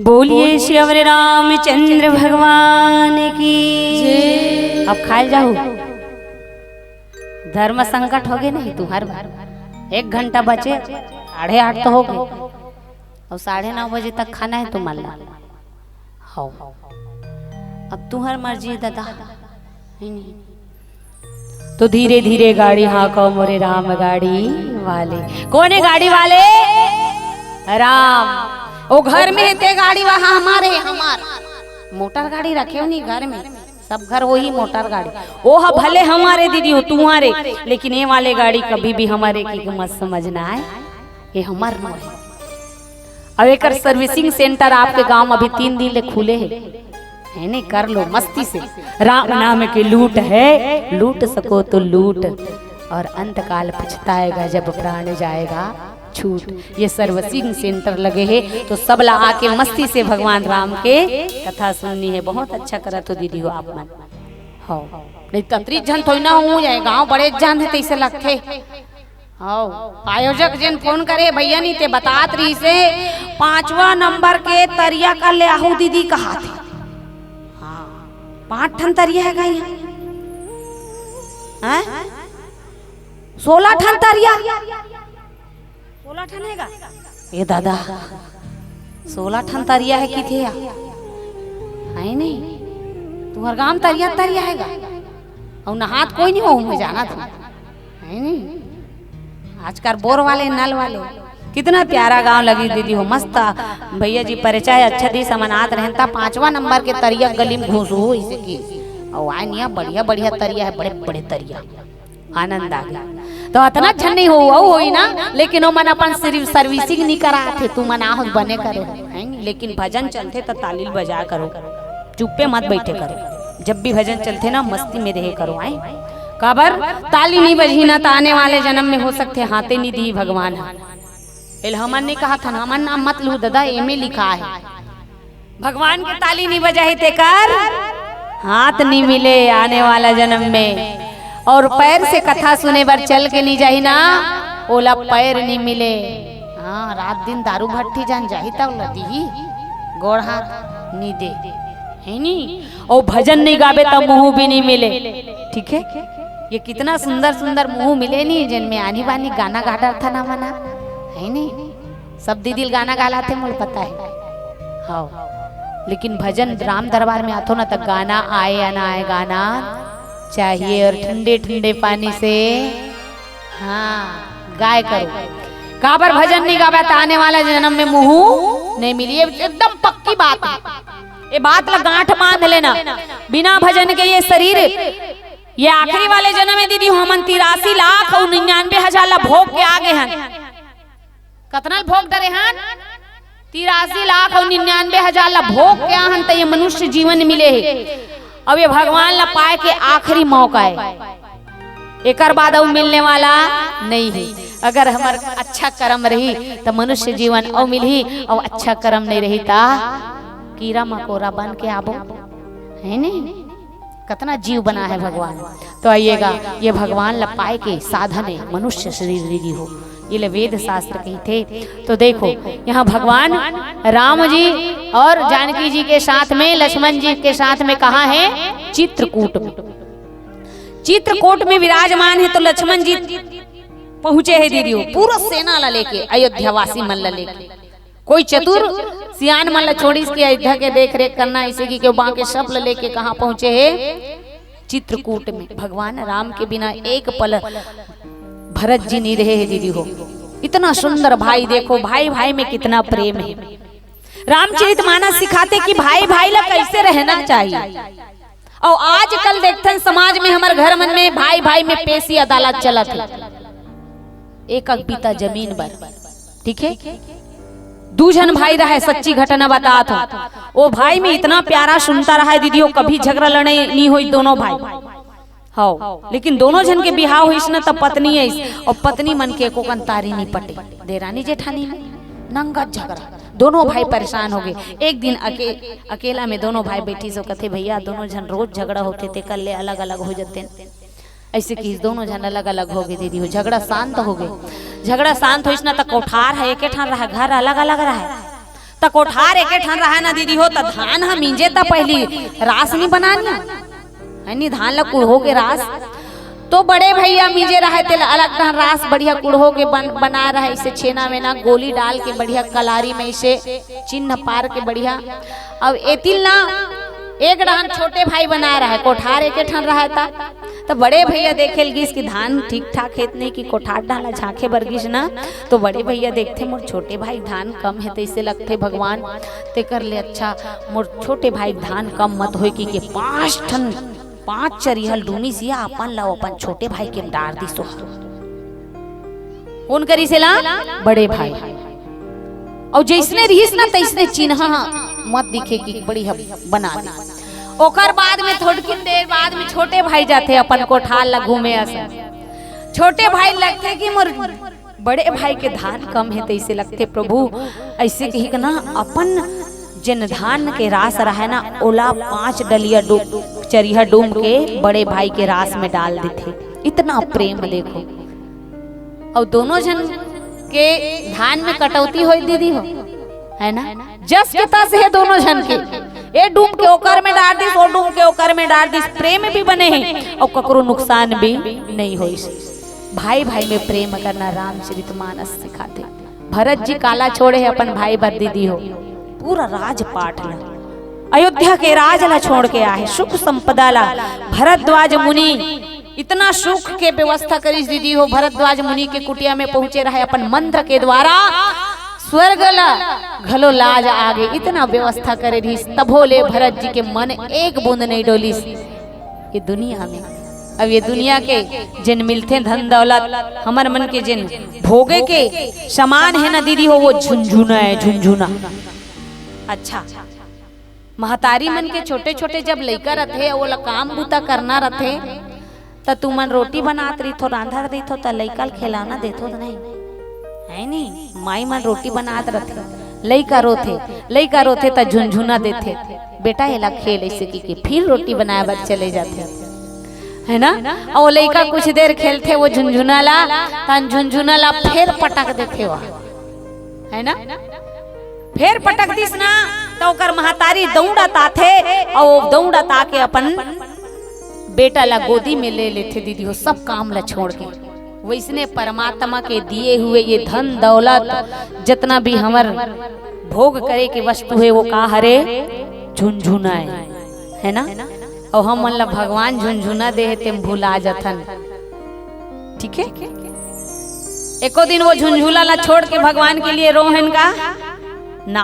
Speaker 1: बोलिए श्री रामचंद्र भगवान की
Speaker 2: जय।
Speaker 1: अब खाए जाओ, धर्म संकट हो गए नहीं तुम्हार 1 घंटा बचे, 8:30 तो हो गए और 9:30 बजे तक खाना है तुम्हारा। हो अब तुम्हार मर्जी है दादा, तो धीरे धीरे गाड़ी हाँको मोरे राम गाड़ी वाले। कौन है गाड़ी वाले? राम। वो घर में थे गाड़ी वहाँ हमारे, हमार मोटर गाड़ी रखे हो नहीं घर में, सब घर वही मोटर गाड़ी। वो भले हमारे दीदी हो तुम्हारे, लेकिन ये वाले गाड़ी कभी भी हमारे की मत समझना है, ये हमार नो है। अब एक सर्विसिंग सेंटर आपके गांव में अभी 3 दिन ले खुले है नहीं, कर लो मस्ती से। राम नाम के लूट है, लूट सको तो लूट, और अंत काल पछताएगा जब प्राण जाएगा छूट। ये सर्विसिंग सेंटर लगे हैं, तो सब ला आके मस्ती से भगवान राम के कथा सुननी है। बहुत अच्छा करा तो दीदी हो आप मन हो, नहीं तत्री जन थोड़ी ना हो जाए, गाँव बड़े जान है तैसे लगते हो। आयोजक जन फोन करे भैया नहीं ते बतात रही से 5वां नंबर के तरिया का ले आहू दीदी कहा थे। 5 ठन तरिया है यहाँ, 16 ठन तरिया, 16 ठन हैगा ये दादा, 16 ठन तरिया है कि थे है नहीं तुम्हारे गांव तरिया तरिया हैगा, और नहात कोई नहीं हो मैं जाना था है नहीं। आजकल बोर वाले नल वाले, कितना प्यारा गांव लगी दीदी हो, मस्त भैया जी परिचय अच्छा दी समनात रहता। 5वां नंबर के तरिया गली में घुस हो इसे की, और आनिया बढ़िया बढ़िया तरिया है, बड़े बड़े तरिया, आनंद आ गया। तो इतना अच्छा नहीं हो ना, लेकिन वो मन अपन सिर्फ सर्विसिंग नहीं करा थे, तू मन आहत बने करे हैं, लेकिन भजन चलते तो ताली बजा करो, चुप्पे मत बैठे करो। जब भी भजन चलते ना मस्ती में रहे करो। आए काबर ताली नहीं बजी ना तो आने वाले जन्म में हो सकते हाथे नहीं दी भगवान। हमन ने कहा था हमन नाम मत लू दादा, एमे लिखा है भगवान के ताली नहीं बजाई ते कर हाथ नहीं मिले आने वाला जन्म में, और पैर से कथा सुने बार चल के नहीं जाही ना ओला पैर नहीं मिले। हाँ रात दिन दारू भट्टी जान जाही तब लदी गोड़ हाथ नहीं दे है नहीं, और भजन नहीं गावे तब मुंह भी नहीं मिले। ठीक है, ये कितना सुंदर सुंदर मुंह मिले नहीं जिनमें आनी बानी गाना गाड़ा था ना मना है नहीं, सब दीदी गाना गाला थे मुझे पता है। हाँ लेकिन भजन राम दरबार में आतो ना तो गाना आए या ना आए गाना चाहिए, और ठंडे ठंडे पानी से हाँ गाय करो। काबर भजन नहीं गावा तो आने वाला जन्म में मुंह नहीं मिली, एकदम पक्की बात है। ये बात ला गांठ बांध लेना, बिना भजन के ये शरीर ये आखिरी वाले जन्म में दीदी हमन 83 लाख और 99,000 ला भोग के आगे हैं। कतना भोग डरे हैं? 83 लाख और 99,000 ला भोग के आहन, तो ये मनुष्य जीवन मिले है। अब ये भगवान ला पाए के आखिरी मौका है, एक बाद अब मिलने वाला नहीं है। अगर हमार अच्छा कर्म रही तो मनुष्य जीवन और मिली, और अच्छा कर्म नहीं रही ता कीड़ा मकोड़ा बन के आबो है नहीं। कितना जीव बना है भगवान। तो आइएगा ये भगवान ला पाए के साधन है मनुष्य शरीर रिगी हो, ये वेद शास्त्र कही थे। तो देखो यहाँ भगवान राम जी और जानकी जी के साथ में लक्ष्मण जी के साथ में कहा है चित्रकूट में, चित्रकूट में विराजमान है। तो लक्ष्मण जी पहुंचे है दीदियों पूरा सेना ला लेके, अयोध्या वासी मन ला लेके, कोई चतुर सियान मन ला छोड़ी इसकी अयोध्या के देख रेख करना, इसे की बाकी सब ला लेके कहाँ पहुंचे है चित्रकूट में। भगवान राम के बिना एक पल भरत जी नहीं रहे है दीदी हो। इतना सुंदर भाई, देखो भाई भाई में कितना प्रेम है। रामचरितमानस सिखाते कि भाई भाई ला कैसे रहना चाहिए। और आजकल देखते समाज में हमारे घर मन में भाई भाई में पेशी अदालत चलत है, एक बीता जमीन पर। ठीक है, 2 जन भाई रहा है, सच्ची घटना बता था। वो भाई में इतना प्यारा सुनता रहा है दीदियों, कभी झगड़ा लड़ाई नहीं हुई दोनों भाई। हाँ लेकिन दोनों जन के बिहाव हुई ना तब पत्नी है, और पत्नी मन के को कंतारी नहीं पटे, देरानी जेठानी में नंगा झगड़ा, दोनों भाई परेशान हो गए। एक दिन अकेला में दोनों भाई बेटी से कहते भैया दोनों जन रोज झगड़ा होते थे, कल ले अलग अलग हो जाते। ऐसे कि दोनों जन अलग अलग हो गए दीदी हो, झगड़ा शांत हो गए। झगड़ा शांत हो ना तो कोठार है एक ठान रहा, घर अलग अलग रहा है। त कोठार एके ठन रहा ना दीदी हो, त धान हम मींजे त पहली रास नहीं बनानी है नी, धान ला कुड़हो के रास। तो बड़े भैया मीजे रहे थे अलग ठन रास बढ़िया कुड़हो के बना रहे, इसे छेना में ना गोली डाल के बढ़िया कलारी में इसे चिन्ह पार के बढ़िया। अब एतिल ना एक डहान छोटे भाई बना रहा है, कोठार एक ठन रहा था। तो बड़े भैया देखे गिस कि धान ठीक ठाक खेत नहीं कि कोठार डाला झांके बरगिस ना। तो बड़े भैया देखते मोर छोटे भाई धान कम है, तो इसे लगते भगवान ते कर ले अच्छा मोर छोटे भाई धान कम मत हो कि 5 चरिहल डूमी सिया अपन ला अपन छोटे भाई के डार दी सो। कौन करी से ला? बड़े भाई। और जैसने रहीस ना तैसने चिन्ह मत दिखे कि बड़ी बना दी। ओकर बाद में थोड़ी देर बाद में छोटे भाई जाते अपन कोठार ला घूमे असन। छोटे भाई लगते कि मोर बड़े भाई के धान कम है, तो इसे लगते प्रभु ऐसे कही ना अपन जिन धान के रास रहा ना ओला 5 डलिया चरिया डूम के बड़े भाई के रास में डाल देते। इतना प्रेम देखो। और दोनों जन के धान में कटौती हो दीदी हो, है ना, जस के तस है दोनों जन के। ए डूम के ओकर में डाल दी, ओ डूम के ओकर में डाल दी, प्रेम भी बने हैं और ककरो नुकसान भी नहीं हो। भाई भाई में प्रेम करना रामचरितमानस सिखाते। भरत जी काला छोड़े है अपन भाई बर दीदी हो, पूरा राजपाट ला अयोध्या के राज ला छोड़ के आए, सुख संपदा ला भरद्वाज मुनि इतना सुख के व्यवस्था करी दीदी हो। भरद्वाज मुनि के कुटिया में पहुंचे रहे, अपन मंत्र के द्वारा स्वर्ग ला घलो लाज आगे इतना व्यवस्था करे रही। तभोले भरत जी के मन एक बूंद नहीं डोली ये दुनिया में। अब ये दुनिया के जिन मिलते धन दौलत हमार मन के जिन भोगे के समान है ना दीदी हो, वो झुंझुना है, झुंझुना। अच्छा महतारी मन के छोटे छोटे जब लइका रथे वो काम बूता करना रथे, तो तू मन रोटी बनात रही थो, रांधा रही थो, तो लइका खिलाना देथो तो नहीं है नी। माई मन रोटी बनात रथे, लइका रोथे तो झुंझुना देथे, बेटा एला खेल ऐसे की फिर रोटी बनाए बर चले जाते, है ना। और लइका कुछ देर खेलते वो झुंझुना ला, तन झुंझुना ला फिर पटक देते वह, है ना। फिर पटक दिस ना तो ओकर महतारी दौड़त आथे और दौड़त आके अपन बेटा ला गोदी में ले लेते दीदी हो, सब काम ला छोड़ के। वैसने परमात्मा के दिए हुए ये धन दौलत जितना भी हमार भोग करे के वस्तु है वो का हरे झुंझुना है ना। और हम मन ला भगवान झुंझुना दे ते भूला जथन, ठीक है। एको दिन वो झुंझुला ला छोड़ के भगवान के लिए रोहन का ना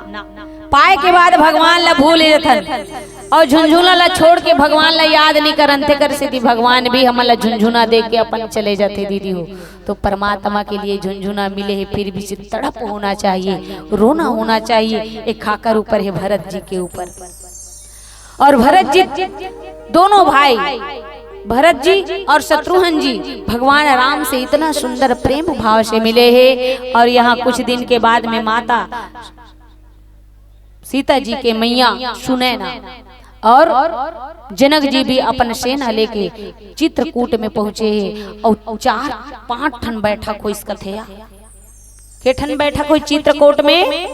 Speaker 1: पाए के बाद भगवान ला भूल जथन, और झुंझुना ला छोड़ के भगवान ला याद नहीं करते कर सीधी भगवान भी हम ला झुंझुना दे के अपन चले जाते दीदी हो। तो परमात्मा के लिए झुंझुना मिले है, फिर भी से तड़प होना चाहिए, रोना होना चाहिए। एक खाकर ऊपर है भरत जी के ऊपर, और भरत जी दोनों भाई भरत जी और शत्रुघ्न जी भगवान राम से इतना सुंदर प्रेम भाव से मिले हैं। और यहाँ कुछ दिन के बाद में माता सीता जी के मैया सुनैना और जनक जी भी अपन सेना लेके चित्रकूट में पहुंचे हैं। और 4-5 ठन बैठक हो इसका थे, के ठन बैठक हो चित्रकूट में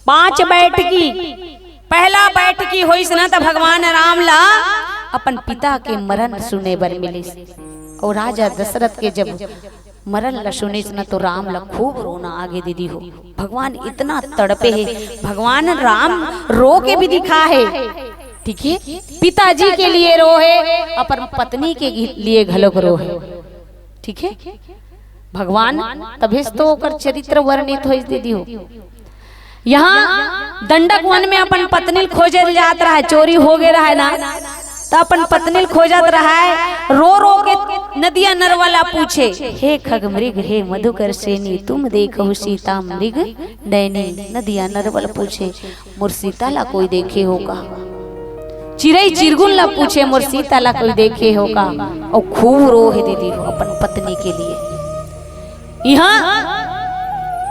Speaker 1: 5 बैठकी। पहला बैठकी हो ना तो भगवान राम ला अपन पिता के मरण सुने बर मिले, और राजा दशरथ के जब मरण ला सुने न तो राम ला खूब रोना आगे दीदी हो। भगवान इतना तड़पे है, भगवान राम रो के भी दिखा है, ठीक है। पिताजी के लिए रो है, अपन पत्नी के लिए घलोक रो है, ठीक है। भगवान तभी तो ओकर चरित्र वर्णित हो दीदी हो। यहाँ दंडक वन में अपन पत्नी खोजे जात रहा है, चोरी हो गया है ना, तो अपन पत्नी खोजत रहा है। रो रो के नदिया नरवाला पूछे, हे खग मृग हे मधुकर सेनी तुम देखो सीता मृग नैनी। नदिया नरवाला पूछे मोर सीता ला कोई देखे होगा। चिरई चिरगुन ला पूछे मोर सीता ला कोई देखे होगा। और खूब रो है दीदी हो अपन पत्नी के लिए। यहाँ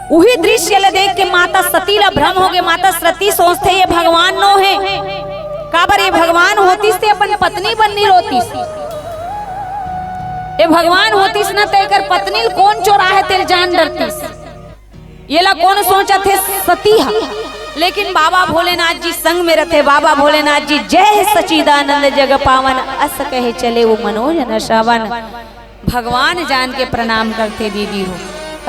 Speaker 1: वही दृश्य ला देख के माता सती ला भ्रम हो गए। माता सती सोचते ये भगवान नो है, काबर ये भगवान होतीस ते अपन पत्नी बननी रोतीस, ये भगवान होतीस ना ते कर पत्नी कौन चोरा है तेल जान डरतीस। ये ला कौन सोचा थे सती हा, लेकिन बाबा भोलेनाथ जी संग में रहते। बाबा भोलेनाथ जी जय सच्चिदानंद जग पावन, अस कहे चले वो मनोज न श्रवण। भगवान जान के प्रणाम करते दीदी हो,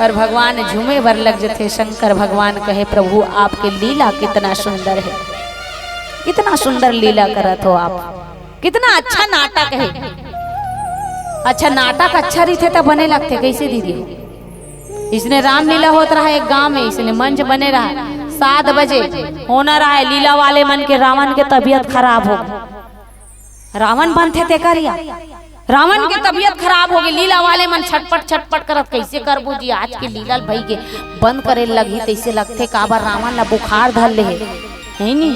Speaker 1: और भगवान झूमे भर लग जाते। शंकर भगवान कहे प्रभु आपके लीला कितना सुंदर है, कितना सुंदर लीला करत हो आप, कितना अच्छा नाटक है। अच्छा नाटक अच्छा रही तो बने लगते कैसे दीदी हो। इसने रामलीला होता रहा एक गांव में, इसलिए मंच बने रहा 7 बजे होना रहा है। लीला वाले मन के रावण के तबीयत खराब हो गई। रावण बनते थे करिया, रावण की तबीयत खराब हो गई। लीला वाले मन छटपट छटपट करत कैसे करबो जी आज के लीला भाई के बंद करे लगी। तैसे लगते काबर रावण ला बुखार धर ले है नी।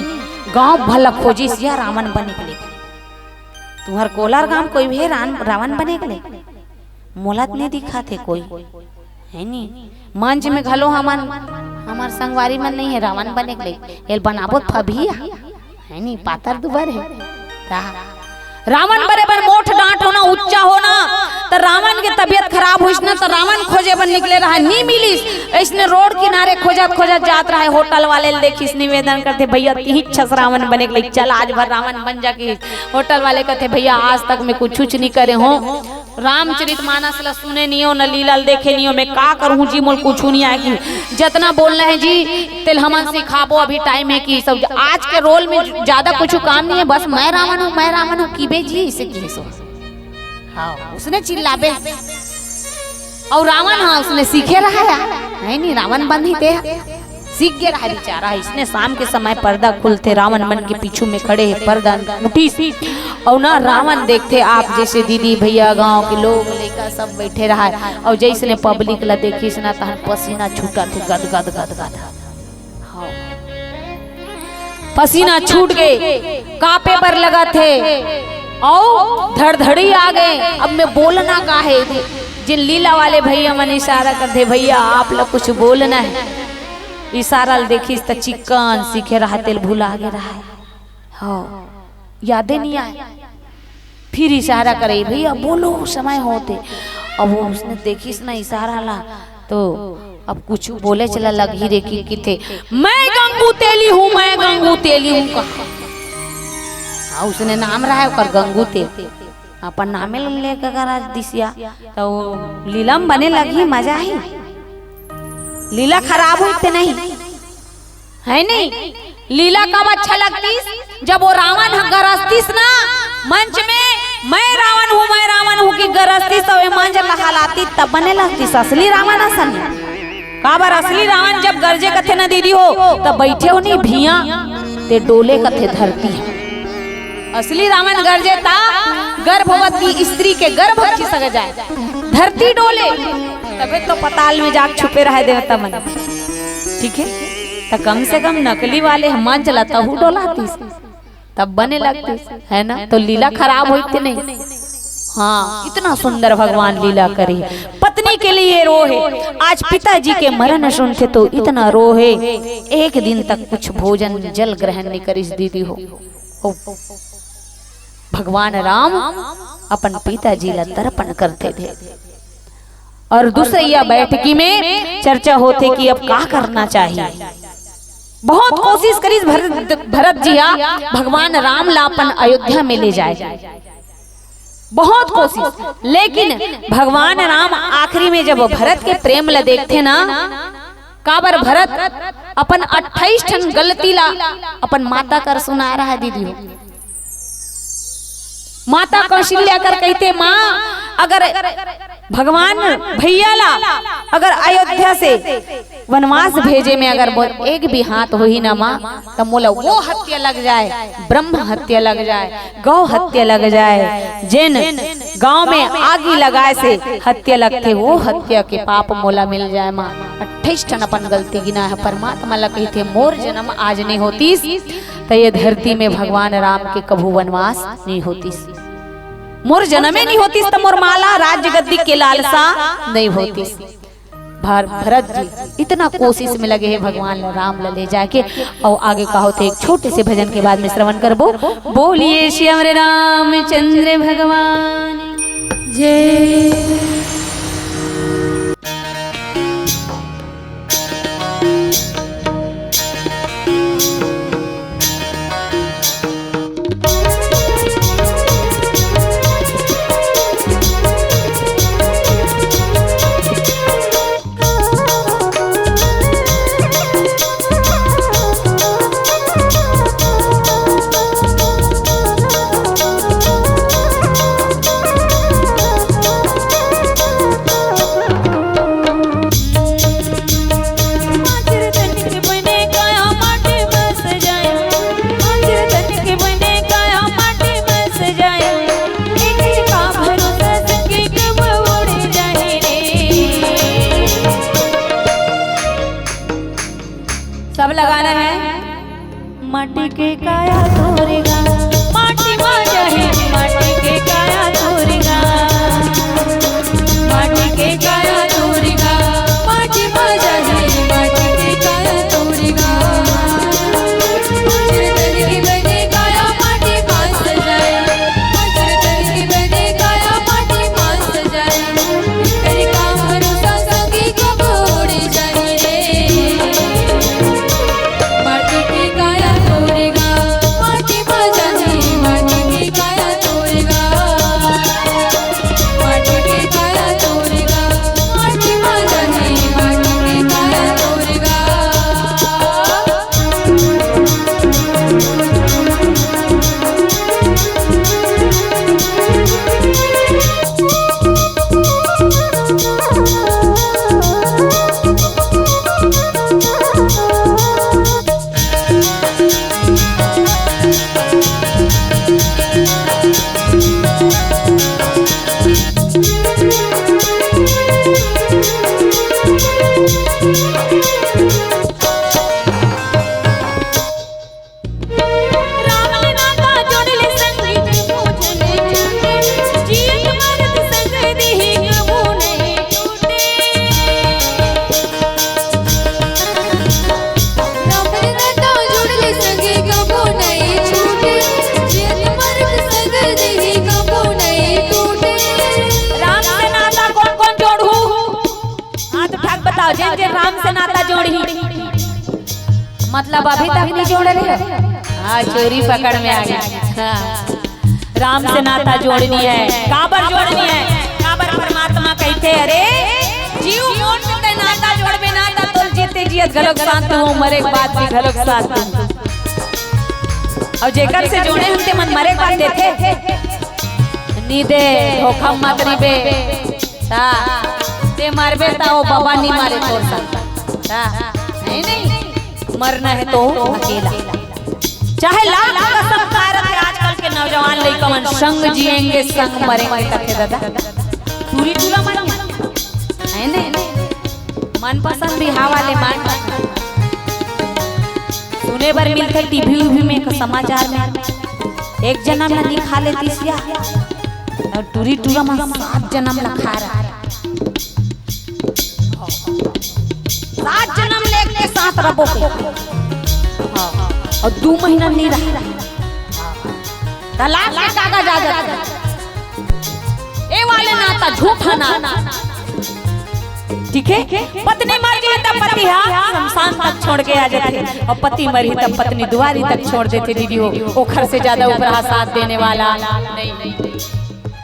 Speaker 1: गांव भला खोजी सिया रावण बने के लिए। तुम्हार कोलार गांव कोई भी रावण बने के लिए मोलत नहीं दिखा थे कोई है नी। मंच में घलो हमार संगवारी मन नहीं है रावण बने के लिए। एल बनाबो फबिया है नी, पातर दुबर है। रावण बरे पर मोठ डांट होना, उच्चा होना। तो रावण की तबीयत खराब हुई ना, तो रावण खोजे बन निकले रहा, नहीं मिलीस। इसने रोड किनारे खोजत खोजत जात रहा है। होटल वाले देखिस निवेदन करते भैया तीन छस रावण बने के लिए, चल आज भर रावण बन जाके। होटल वाले कहते भैया आज तक मैं कुछ नहीं करे हो, रामचरितमानस ला सुने नहीं हो, न लीला देखे नहीं हो, मैं का करूँ जी मोल कुछ नहीं आएगी। जितना बोलना है जी तिल हमन सिखाबो, अभी टाइम है कि सब आज के रोल में ज्यादा कुछ काम नहीं है, बस मैं रावण हूँ की बे जी इसे की सो। हाँ उसने चिल्लाबे और रावण हाँ उसने सीखे रहा है नहीं, रावण बन ही थे सीख गया रहा बेचारा। इसने शाम के समय पर्दा खुलते रावण मन के पीछू में खड़े है, पर्दा उठी सी और ना रावण देखते आप जैसे दीदी भैया गांव के लोग लेकर सब बैठे रहा है। और जैसे ने पब्लिक ला देखी इसना तहन पसीना छूटा थे गद गद गद गद। हाँ पसीना छूट गए, कांपे पर लगा थे और धड़धड़ी आ गए। अब मैं बोलना का है, जिन लीला वाले भैया मन इशारा करते भैया आप लोग कुछ बोलना है। इशारा देखिस तो चिकन सीखे रहा तेल भूला आगे रहा है। हाँ यादें नहीं आए, फिर इशारा करे भैया बोलो समय होते। अब वो उसने देखिस ना इशारा ला तो अब कुछ बोले चला लग ही रे की थे मैं गंगू तेली हूँ, मैं गंगू तेली हूँ कहा। हाँ उसने नाम रहा है गंगू तेल, अपन नामे लेकर आज दिसिया तो लीलम बने लगी। मजा ही लीला खराब होते नहीं है नहीं। लीला कब अच्छा लगती जब वो रावण गरजतीस ना मंच में मैं रावण हूँ कि गरजतीस तो मंच लहलाती तब बने लगतीस असली रावण असन। काबर असली रावण जब गरजे कथे ना दीदी हो तब बैठे हो नहीं भिया ते डोले कथे धरती है। असली रावण गरजे ता गर्भवती स्त्री के गर्भ अच्छी सग जाए, धरती डोले तबे तो पताल में जाग छुपे रहे देवता मन। ठीक है तो कम से कम नकली वाले मन चलाता हूँ डोलाती तब बने लगती है ना। तो लीला खराब होती नहीं। हाँ इतना सुंदर भगवान लीला करे, पत्नी के लिए रोहे। आज पिताजी के मरण सुनते तो इतना रोहे, एक दिन तक कुछ भोजन जल ग्रहण नहीं करी दीदी हो। भगवान राम अपन पिताजी ला तर्पण करते थे और दूसरे यह बैठकी में चर्चा होते कि अब क्या करना चाहिए। बहुत कोशिश करी भरत जी भगवान राम ला अपन अयोध्या में ले जाए, बहुत कोशिश। लेकिन भगवान राम आखिरी में जब भरत के प्रेम ला देखते ना, काबर भरत अपन 28 टन गलती ला अपन माता कर सुना रहा है दीदी हो। माता कौशल्या कर कहते माँ अगर भगवान भैया ला अगर अयोध्या से वनवास भेजे में अगर एक भी हाथ हो ही ना माँ तो मोला वो हत्या लग जाए, ब्रह्म हत्या लग जाए, गौ हत्या लग जाए, जिन गांव में आगी लगाए से हत्या लगते वो हत्या के पाप मोला मिल जाए। माँ 28 टन अपन गलती गिना है। परमात्मा ला कहते मोर जन्म आज नहीं होतीस तो ये धरती में भगवान राम के कभू वनवास नहीं होतीस, मोर जन्मे नहीं होतीस तो मोर माला राज्य गद्दी के लालसा नहीं होतीस। भरत जी इतना कोशिश में लगे हैं भगवान राम ले जाके। और आगे का होते एक छोटे से भजन के बाद में श्रवण करबो। बोलिए श्याम रामचंद्र भगवान जय। जिन जिन राम से नाता जोड़ी मतलब अभी तक नहीं जोड़ रहे। हाँ चोरी पकड़ में आ गई। हाँ। राम से नाता जोड़नी है, काबर जोड़नी है, काबर परमात्मा कहते अरे जीव मोड़ से नाता जोड़बे नाता तो जीते जियत गलक साथ हो मरे के बाद भी गलक साथ हो। और जेकर से जोड़े हमके मन मरे के बाद देते नीदे धोखा मत रिबे ता ते मारबे ता वो बाबा नहीं मारे तोर साथ ता नहीं मरना है तो अकेला चाहे लाख कसम खा रहे आजकल के नौजवान लड़कन संग जिएंगे संग मरेंगे करके दादा पूरी पूरा मन है नहीं मन पसंद भी हवा ले मान सुने बर मिलते टीवी में समाचार में एक जन्म ला खा लेती सिया और टूरी टूरा में 7 जन्म ला खा रहा 7 जन्म लेके साथ रबो और 2 महीना नहीं रहा तलाक के कागज आ जाता ए वाले नाता झूठा ना ठीक है। पत्नी मर गई तब पति शमशान तक छोड़ के आ जाते और पति मरी तब पत्नी दुआरी तक छोड़ देते दीदी हो ओखर से ज्यादा ऊपर साथ देने वाला नहीं।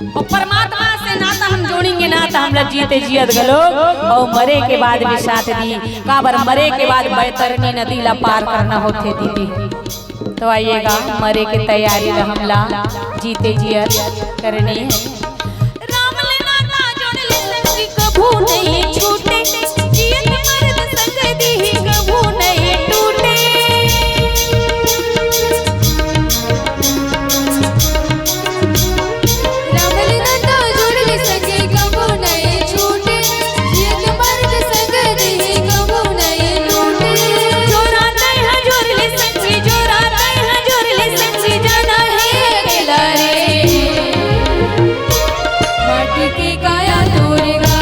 Speaker 1: और परमात्मा से नाता हम जोड़ेंगे ना तो हम लोग जीते जियत गलो और मरे के बाद भी साथ दी काबर मरे के बाद बैतरनी नदी ला पार करना होते दीदी। तो आइएगा मरे की तैयारी हमला जीते जियत करनी है। कभू नहीं छूटे जियत मर्द संग दी कभू नहीं टूटे।
Speaker 2: राम नाता जोड़ सके कभू नहीं छूटे जियत मर्द संग दी कभू नहीं टूटे।
Speaker 1: जो राता है जोड़ ले संगी जो राता है जोड़ ले संगी जाना है अकेला रे
Speaker 2: माटी की काया तोरेगा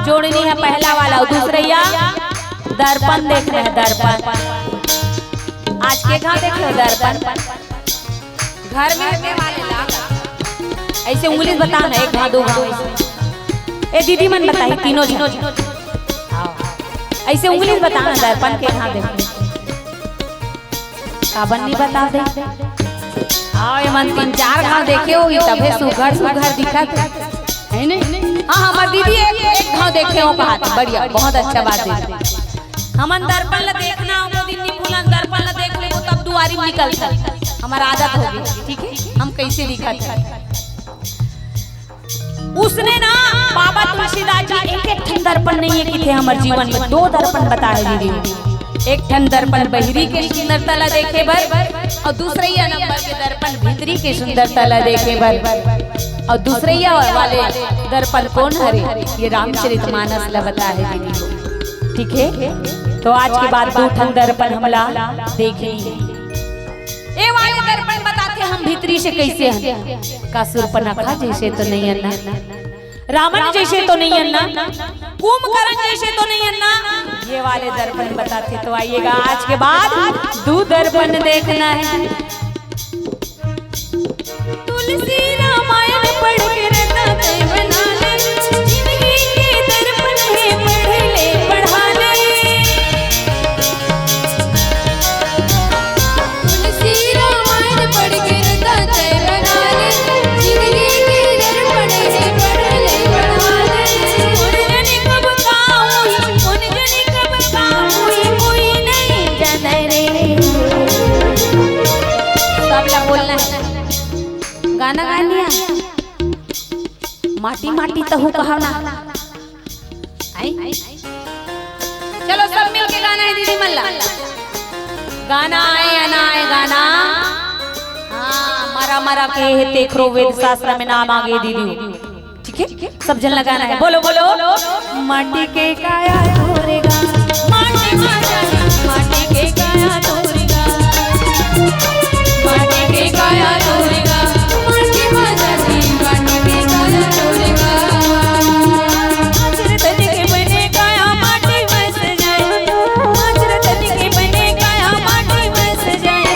Speaker 1: जोड़नी है पहला वाला और दूसरा दर्पण देख रहे हैं। दर्पण आज के कहाँ देख रहे हो दर्पण घर में रहने वाले लागा ऐसे उंगली बताना 1 घाव 2 घाव ए दीदी मन बताई तीनों ऐसे उंगली बताना दर्पण के कहाँ देख काबन नहीं बता दे आओ मन 3-4 घाव देखे हो तबे सुघर सुघर दिखत है नहीं। हाँ हमारी दीदी एक घाव देखे हो कहा बढ़िया बहुत अच्छा बात है। हमन दर्पण ला देखना वो दिन नहीं भूलन दर्पण ला देख ले वो तब दुआरी में निकलता हमारा आदत हो गई ठीक है हम कैसे दिखत है। उसने ना बाबा तुलसीदास जी एक ठन दर्पण नहीं है कि थे हमारे जीवन में 2 दर्पण बताए दीदी। एक ठन दर्पण बहिरी के सुंदरता ला देखे बर और दूसरा नंबर के दर्पण भीतरी के सुंदरता ला देखे बर और दूसरे वाले दर्पण कौन हरे ये रामचरितमानस ला बता है दीदी ठीक है। तो आज के बाद 2 ठन दर्पण हमला देखेंगे। ए वाले दर्पण बताते हम भीतरी से कैसे हैं का सुरपनखा जैसे तो नहीं अन्ना रावण जैसे तो नहीं अन्ना कुंभकर्ण जैसे तो नहीं अन्ना ये वाले दर्पण बताते। तो आइएगा आज के बाद 2 दर्पण देखना है। तुलसी रामायण पढ़ के रहता बना ले जिंदगी के दर्पण है पढ़ ले पढ़ा ले।
Speaker 2: तुलसी रामायण पढ़ के रहता
Speaker 1: गाना गानिया माटी माटी तहु कहो ना आई चलो सब मिलके गाना है दीदी मल्ला गाना आए अनाए गाना हाँ मरा मरा के देखरो वेद शास्त्र में नाम आगे दीदी ठीक है सब जन लगाना है बोलो बोलो माटी के काया तोरेगा माटी माटी के काया तोरेगा
Speaker 2: माटी के काया तोरेगा माटी माटी के काया तोरेगा
Speaker 1: माचरतन के बने काया माटी बस जाए माचरतन के बने काया माटी बस जाए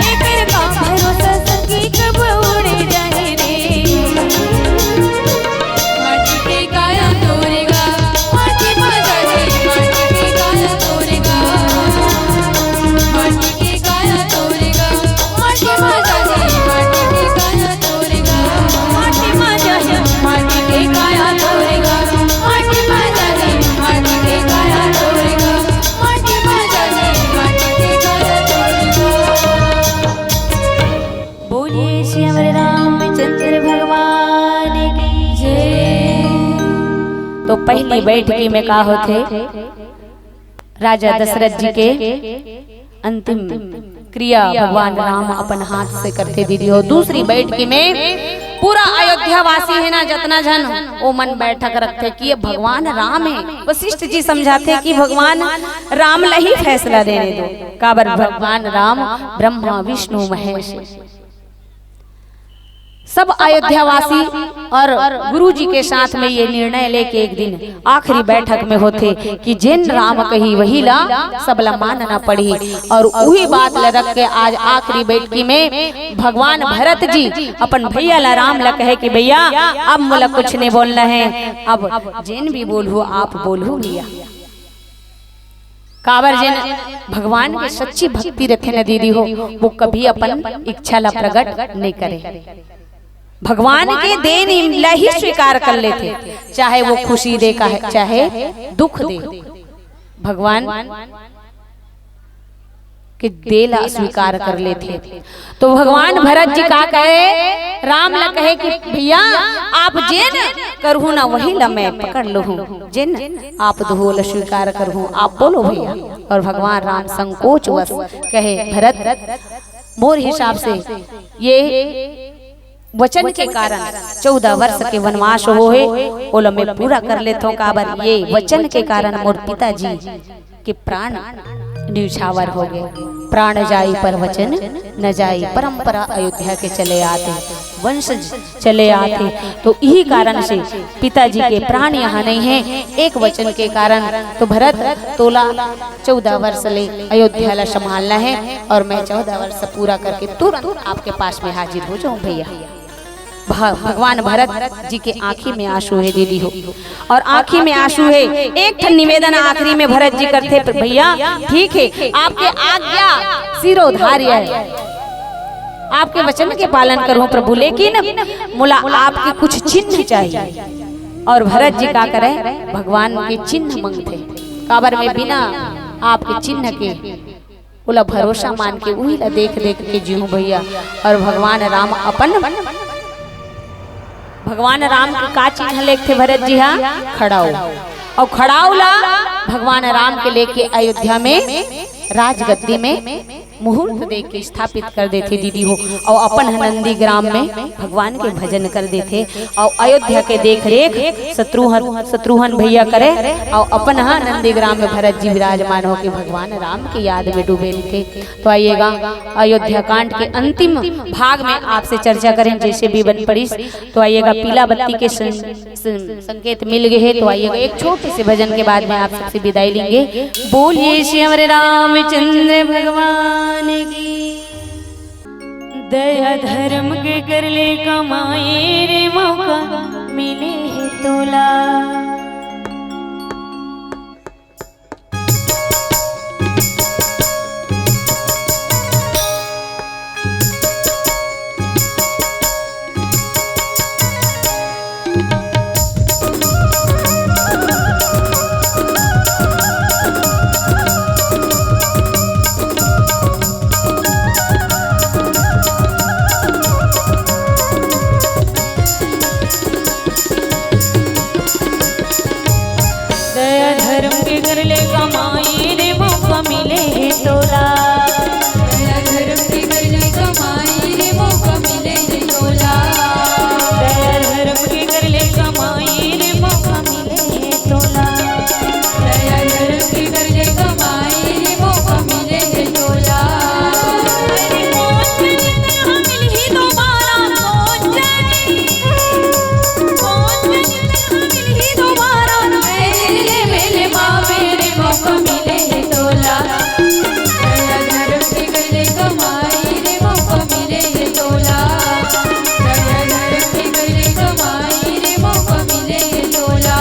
Speaker 1: एकर का भरोसा सकी कब उड़ जाए रे
Speaker 2: माटी के काया तोरेगा माटी के काया तोरेगा माटी के काया तोरेगा माटी के काया तोरेगा
Speaker 1: माटी माटी
Speaker 2: माटी के काया तोरेगा माटी के काया तोरेगा माटी के काया तोरेगा।
Speaker 1: बोलिए श्री रामचंद्र भगवान की जय। तो पहली बैठकी में का होते राजा दशरथ जी के अंतिम क्रिया भगवान राम अपन हाथ से करते दीदी हो। दूसरी बैठकी में पूरा अयोध्या वासी है ना जितना जन वो मन बैठक रखते कि ये भगवान राम है। वशिष्ठ जी समझाते कि भगवान राम ला ही फैसला देने दो काबर भगवान राम ब्रह्मा विष्णु महेश सब अयोध्यावासी और गुरु जी के साथ में ये निर्णय लेके एक दिन आखिरी बैठक में होते कि जिन राम कही वही ला सब ला मानना पड़ी। और वही बात ला रख के आज आखिरी बैठकी में भगवान भरत जी अपन भैया ला राम ला कहे कि भैया अब मुला कुछ नहीं बोलना है अब जिन भी बोलू आप बोलू भैया काबर जिन भगवान के सच्ची भक्ति रखे न दीदी हो वो कभी अपन इच्छा ला प्रकट नहीं करे। भगवान के देन ही स्वीकार कर लेते चाहे वो खुशी दे का है चाहे दुख दे भगवान के देला स्वीकार कर लेते। तो भगवान भरत जी का कहे राम ला कहे कि भैया आप जिन करहू ना वही ला मैं पकड़ लूँ जिन आप दोला स्वीकार करहू आप बोलो भैया। और भगवान राम संकोच वश कहे भरत मोर हिसाब से ये वचन के कारण 14 वर्ष के वनवास हो है ओला मैं पूरा कर लेता हूँ काबर ये वचन के कारण मोर पिताजी के प्राण न्यूछावर हो गए। प्राण जाई पर वचन न जाई परंपरा अयोध्या के चले आते वंशज चले आते। तो यही कारण से पिताजी के प्राण यहाँ नहीं है एक वचन के कारण। तो भरत तोला 14 वर्ष ले अयोध्या ला संभालना है और मैं 14 वर्ष पूरा करके तुरंत आपके पास में हाजिर हो जाऊं भैया। भगवान भरत जी के आंखी में आंसू है दीदी हो और आंखी में आंसू है। एक निवेदन आखिरी में भरत जी करते भैया ठीक है आपके आज्ञा सिरोधार्य है आपके वचन के पालन करूं प्रभु लेकिन मुला आपके कुछ चिन्ह चाहिए। और भरत जी का करे भगवान के चिन्ह मांगते काबर में बिना आपके चिन्ह के बोला भरोसा मान के वही ला देख देख के जीऊं भैया। और भगवान राम के का चिन्ह लेके भरत जी हाँ खड़ाऊ और खड़ाऊ ला भगवान राम के लेके अयोध्या में राजगद्दी में मुहूर्त देख के स्थापित कर देते दीदी हो। और अपन नंदी ग्राम में भगवान के भजन कर देते और अयोध्या के देख रेख शत्रुघ्न भैया करे और अपन नंदी ग्राम में भरत जी विराजमान हो के भगवान राम की याद में डूबे थे। तो आइएगा अयोध्या कांड के अंतिम भाग में आपसे चर्चा करें जैसे भी बन पड़ी। तो आइएगा पीला बत्ती के संकेत मिल गए हैं। तो आइएगा एक छोटे से भजन के बाद में आप सबसे विदाई लेंगे। बोलिए श्री हमारे रामचंद्र भगवान की दया धर्म के कर ले कमाए रे मौका मिले है तोला। कमाई रे मौका मिले तोला।
Speaker 2: दया धर्म के कर ले कमाई रे मौका मिले रे तोला।
Speaker 1: दया धर्म के कर ले कमाई रे मौका मिले तोला।
Speaker 2: दया धर्म के कर ले कमाई रे मौका मिले रे तोला।
Speaker 1: अरे कौन जाने कहाँ मिली दोबारा, कौन जाने कहाँ मिली दोबारा।
Speaker 2: मेरे माँ मेरे मौका मिले रे तोला। दया धर्म के कर ले कमाई रे मौका मिले रे तोला। दया धर्म के कर ले कमाई रे मौका मिले रे तोला।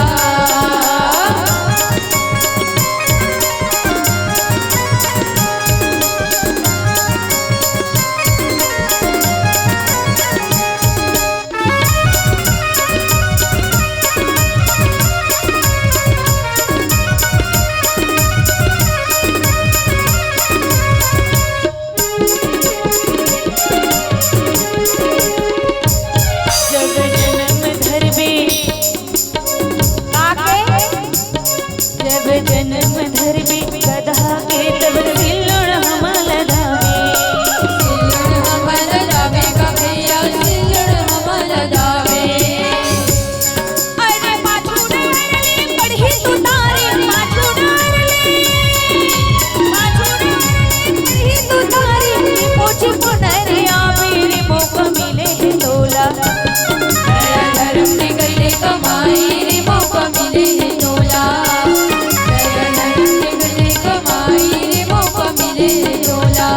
Speaker 1: जब जन्म धरबे काके, जब जन्म धरबे गधा के तब सिल्लोड़ हम लगावे।
Speaker 2: सिल्लड़ हमर दावे का भैया सिल्लड़ हमर दावे।
Speaker 1: अरे पाछू डारले पढ़ी तू तारे, पाछू डारले पढ़ी तू तारे। पोछ पुनरिया मेरे मौका मिले तोला।
Speaker 2: दया धर्म के कर ले कमाई रे मौका मिले रे तोला। दया धर्म के कर ले कमाई रे मौका मिले रे तोला।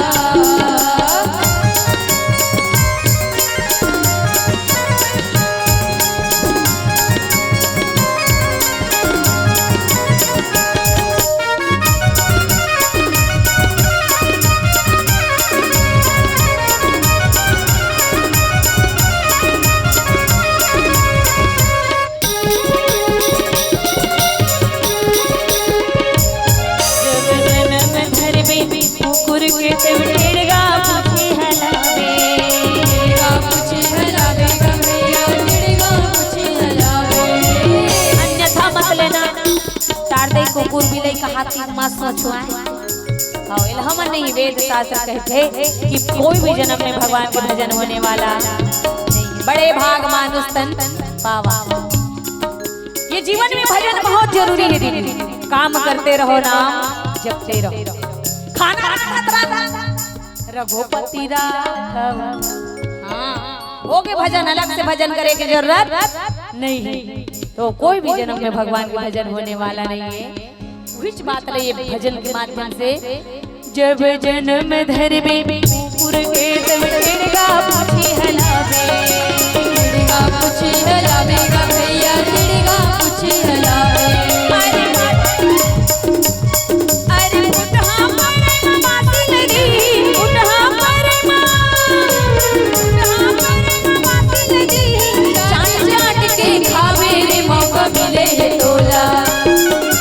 Speaker 1: जब जन्म धरबे मुकुर के तब टेढ़गा पूछे हलावे।
Speaker 2: टेढ़गा पूछे हलावे का भैया टेढ़गा पूछे हलावे।
Speaker 1: अन्यथा मत लेना तार दे कुकुर बिलाई का हाथी मांस न छुआए। हाँ इल्हम नहीं, वेद शास्त्र कहते कि कोई भी जन्म में भगवान के भजन होने वाला नहीं। बड़े भाग मानुष तन पावा। ये जीवन में भजन बहुत जरूरी है दीदी। काम करते रहो, नाम जपते रहो। खाना रघुपति राघव। हाँ हो गए भजन, अलग से भजन करे की जरूरत नहीं है। तो कोई भी जन्म में भगवान के भजन होने वाला नहीं है। कुछ बात रही है भजन के माध्यम से। जब जन्म धरबे मुकुर के तब टेढ़गा पूछे हलावे।
Speaker 2: टेढ़गा पूछे हलावे का भैया टेढ़गा पूछे हलावे।
Speaker 1: अरे उठहा परे माँ तिलरी, उठहा परे माँ तिलरी।
Speaker 2: चाट चाट के खावे रे मौका मिले रे तोला।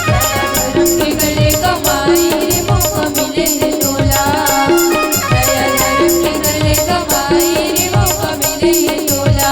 Speaker 2: दया धर्म के कर ले कमाई रे मौका मिले रे तोला। दया धर्म के कर ले कमाई रे मौका मिले रे तोला।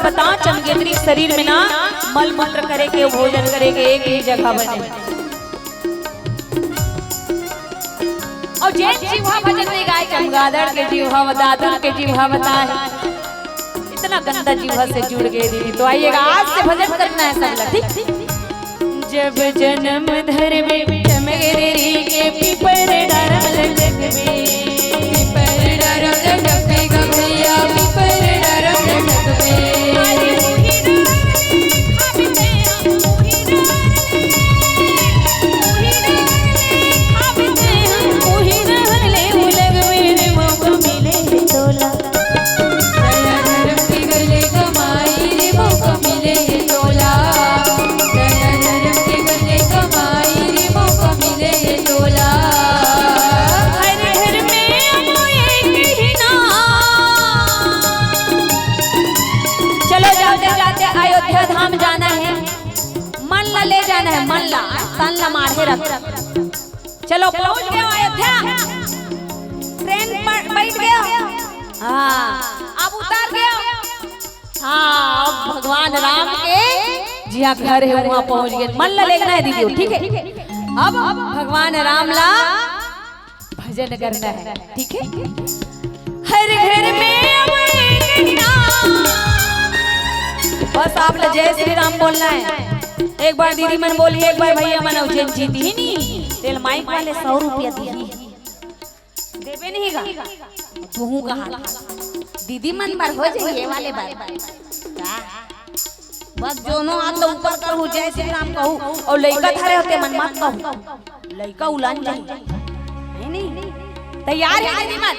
Speaker 1: बता चमगेंद्री शरीर में ना मल मूत्र करे के भोजन करे के एक ही जगह बने। और जैन जीवा भजन नहीं गाय चमगादड़ के जीवा दादुर के जीवा बताए इतना गंदा जीवा से जुड़ गए दीदी। तो आइएगा आज से भजन करना है सब लोग, ठीक। जब जन्म धरबे चमगेंद्री के पीपर डरम लगबे,
Speaker 2: पीपर डरम लगबे गभैया पीपर
Speaker 1: अयोध्या धाम जाना है, मन ला ले जाना है, मन ला तन ला मारे रख। चलो पहुंच गए अयोध्या, ट्रेन पर बैठ गया, हाँ अब उतार गया। हाँ अब भगवान राम के जिया घर है वहाँ पहुंच गए। मन ला लेना है दीदी, ठीक है। अब भगवान राम ला भजन करना है, ठीक है। हर घर में बस आप लोग जय श्री राम बोलना है। एक बार दीदी मन बोली, एक बार भैया मन उज्जैन जीती ही नहीं तेल माइक वाले 100 रुपया दी देवे नहीं गा तू कहा दीदी मन बार हो जाइए वाले बार बस दोनों हाथ तो ऊपर कहूँ जय श्री राम कहूँ और लड़का थारे होते मन मत कहूँ, लड़का उलान जाए नहीं। तैयार है दीदी मन,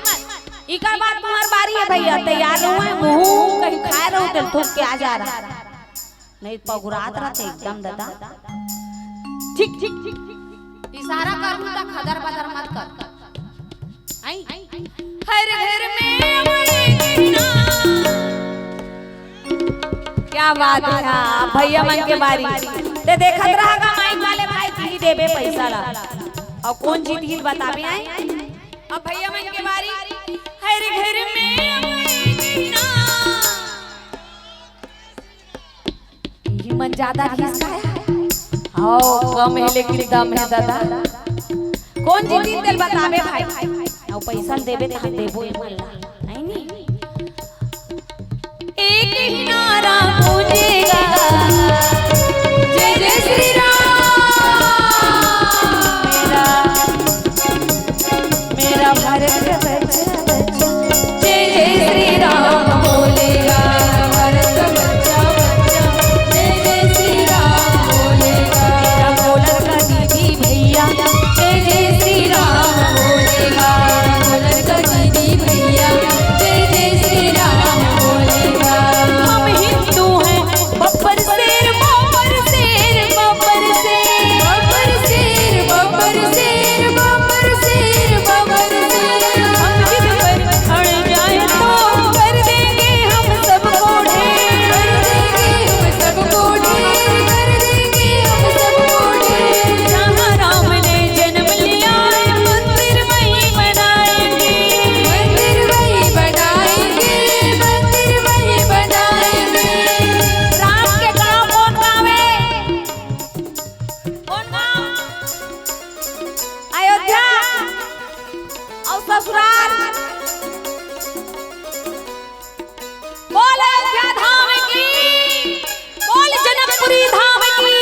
Speaker 1: इका बात तुम्हारी बारी है भैया, तैयार हुए मुंह कहीं खाए रहो तो थूक के आ जा रहा नहीं पगुरात रहते एकदम दादा। ठीक ठीक ठीक इशारा करूं तो खदर बदर मत कर। आई हर घर में क्या बात है भैया मन के बारी ते देखत रहा माइक वाले भाई जी देबे पैसा ला और कौन जीत गई बताबे आई। अब भैया मन के बारी हर घर में ये मन ज्यादा किसका है आओ कम है लेकिन दम है दादा। कौन जीती तेल बताबे भाई और पैसा देबे तो देबो मन ला नहीं एक ही नारा गूंजेगा जय जय श्री राम मेरा भारत का बच्चा बच्चा जय जय श्री राम बोलेगा भारत का बच्चा बच्चा जय जय श्री राम बोलेगा। मेरा बोलर का दीदी भैया जय जय श्री राम बोलेगा, बोलर का दीदी भैया जय जय श्री राम बोलेगा। हम हिंदू हैं बब्बर शेर बब्बर शेर बब्बर शेर बब्बर शेर बब्बर शेर बब्बर शेर बब्बर शेर हम जिद पर खड़े जाए तो कर देंगे हम सबको ढेर, कर देंगे हम सबको ढेर, कर देंगे हम सबको ढेर। जहाँ राम ने जन्म लिया है मंदिर वहीं बनाएंगे, मंदिर वहीं बनाएंगे, मंदिर वहीं बनाएंगे। राम के गाँव कौन गाँव है, कौन गाँव? अयोध्या और ससुराल बोल अयोध्या धाम की, बोल जनकपुरी धाम की।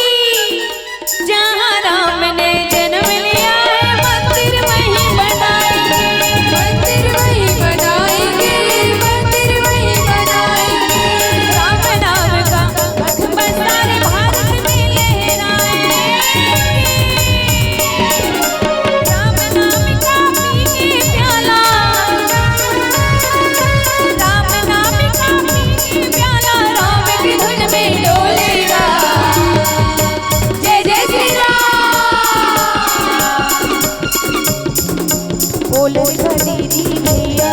Speaker 1: जहाँ राम ने जन्म लिया है मंदिर वहीं बनाएंगे, मंदिर वहीं बनाएंगे, मंदिर वहीं बनाएंगे। राम नाम का सारे भारत में लहराएंगे, राम नाम का पी के प्याला, राम नाम का पी के प्याला राम की धुन में डोलेगा। जय जय श्री राम बोल दीदी भैया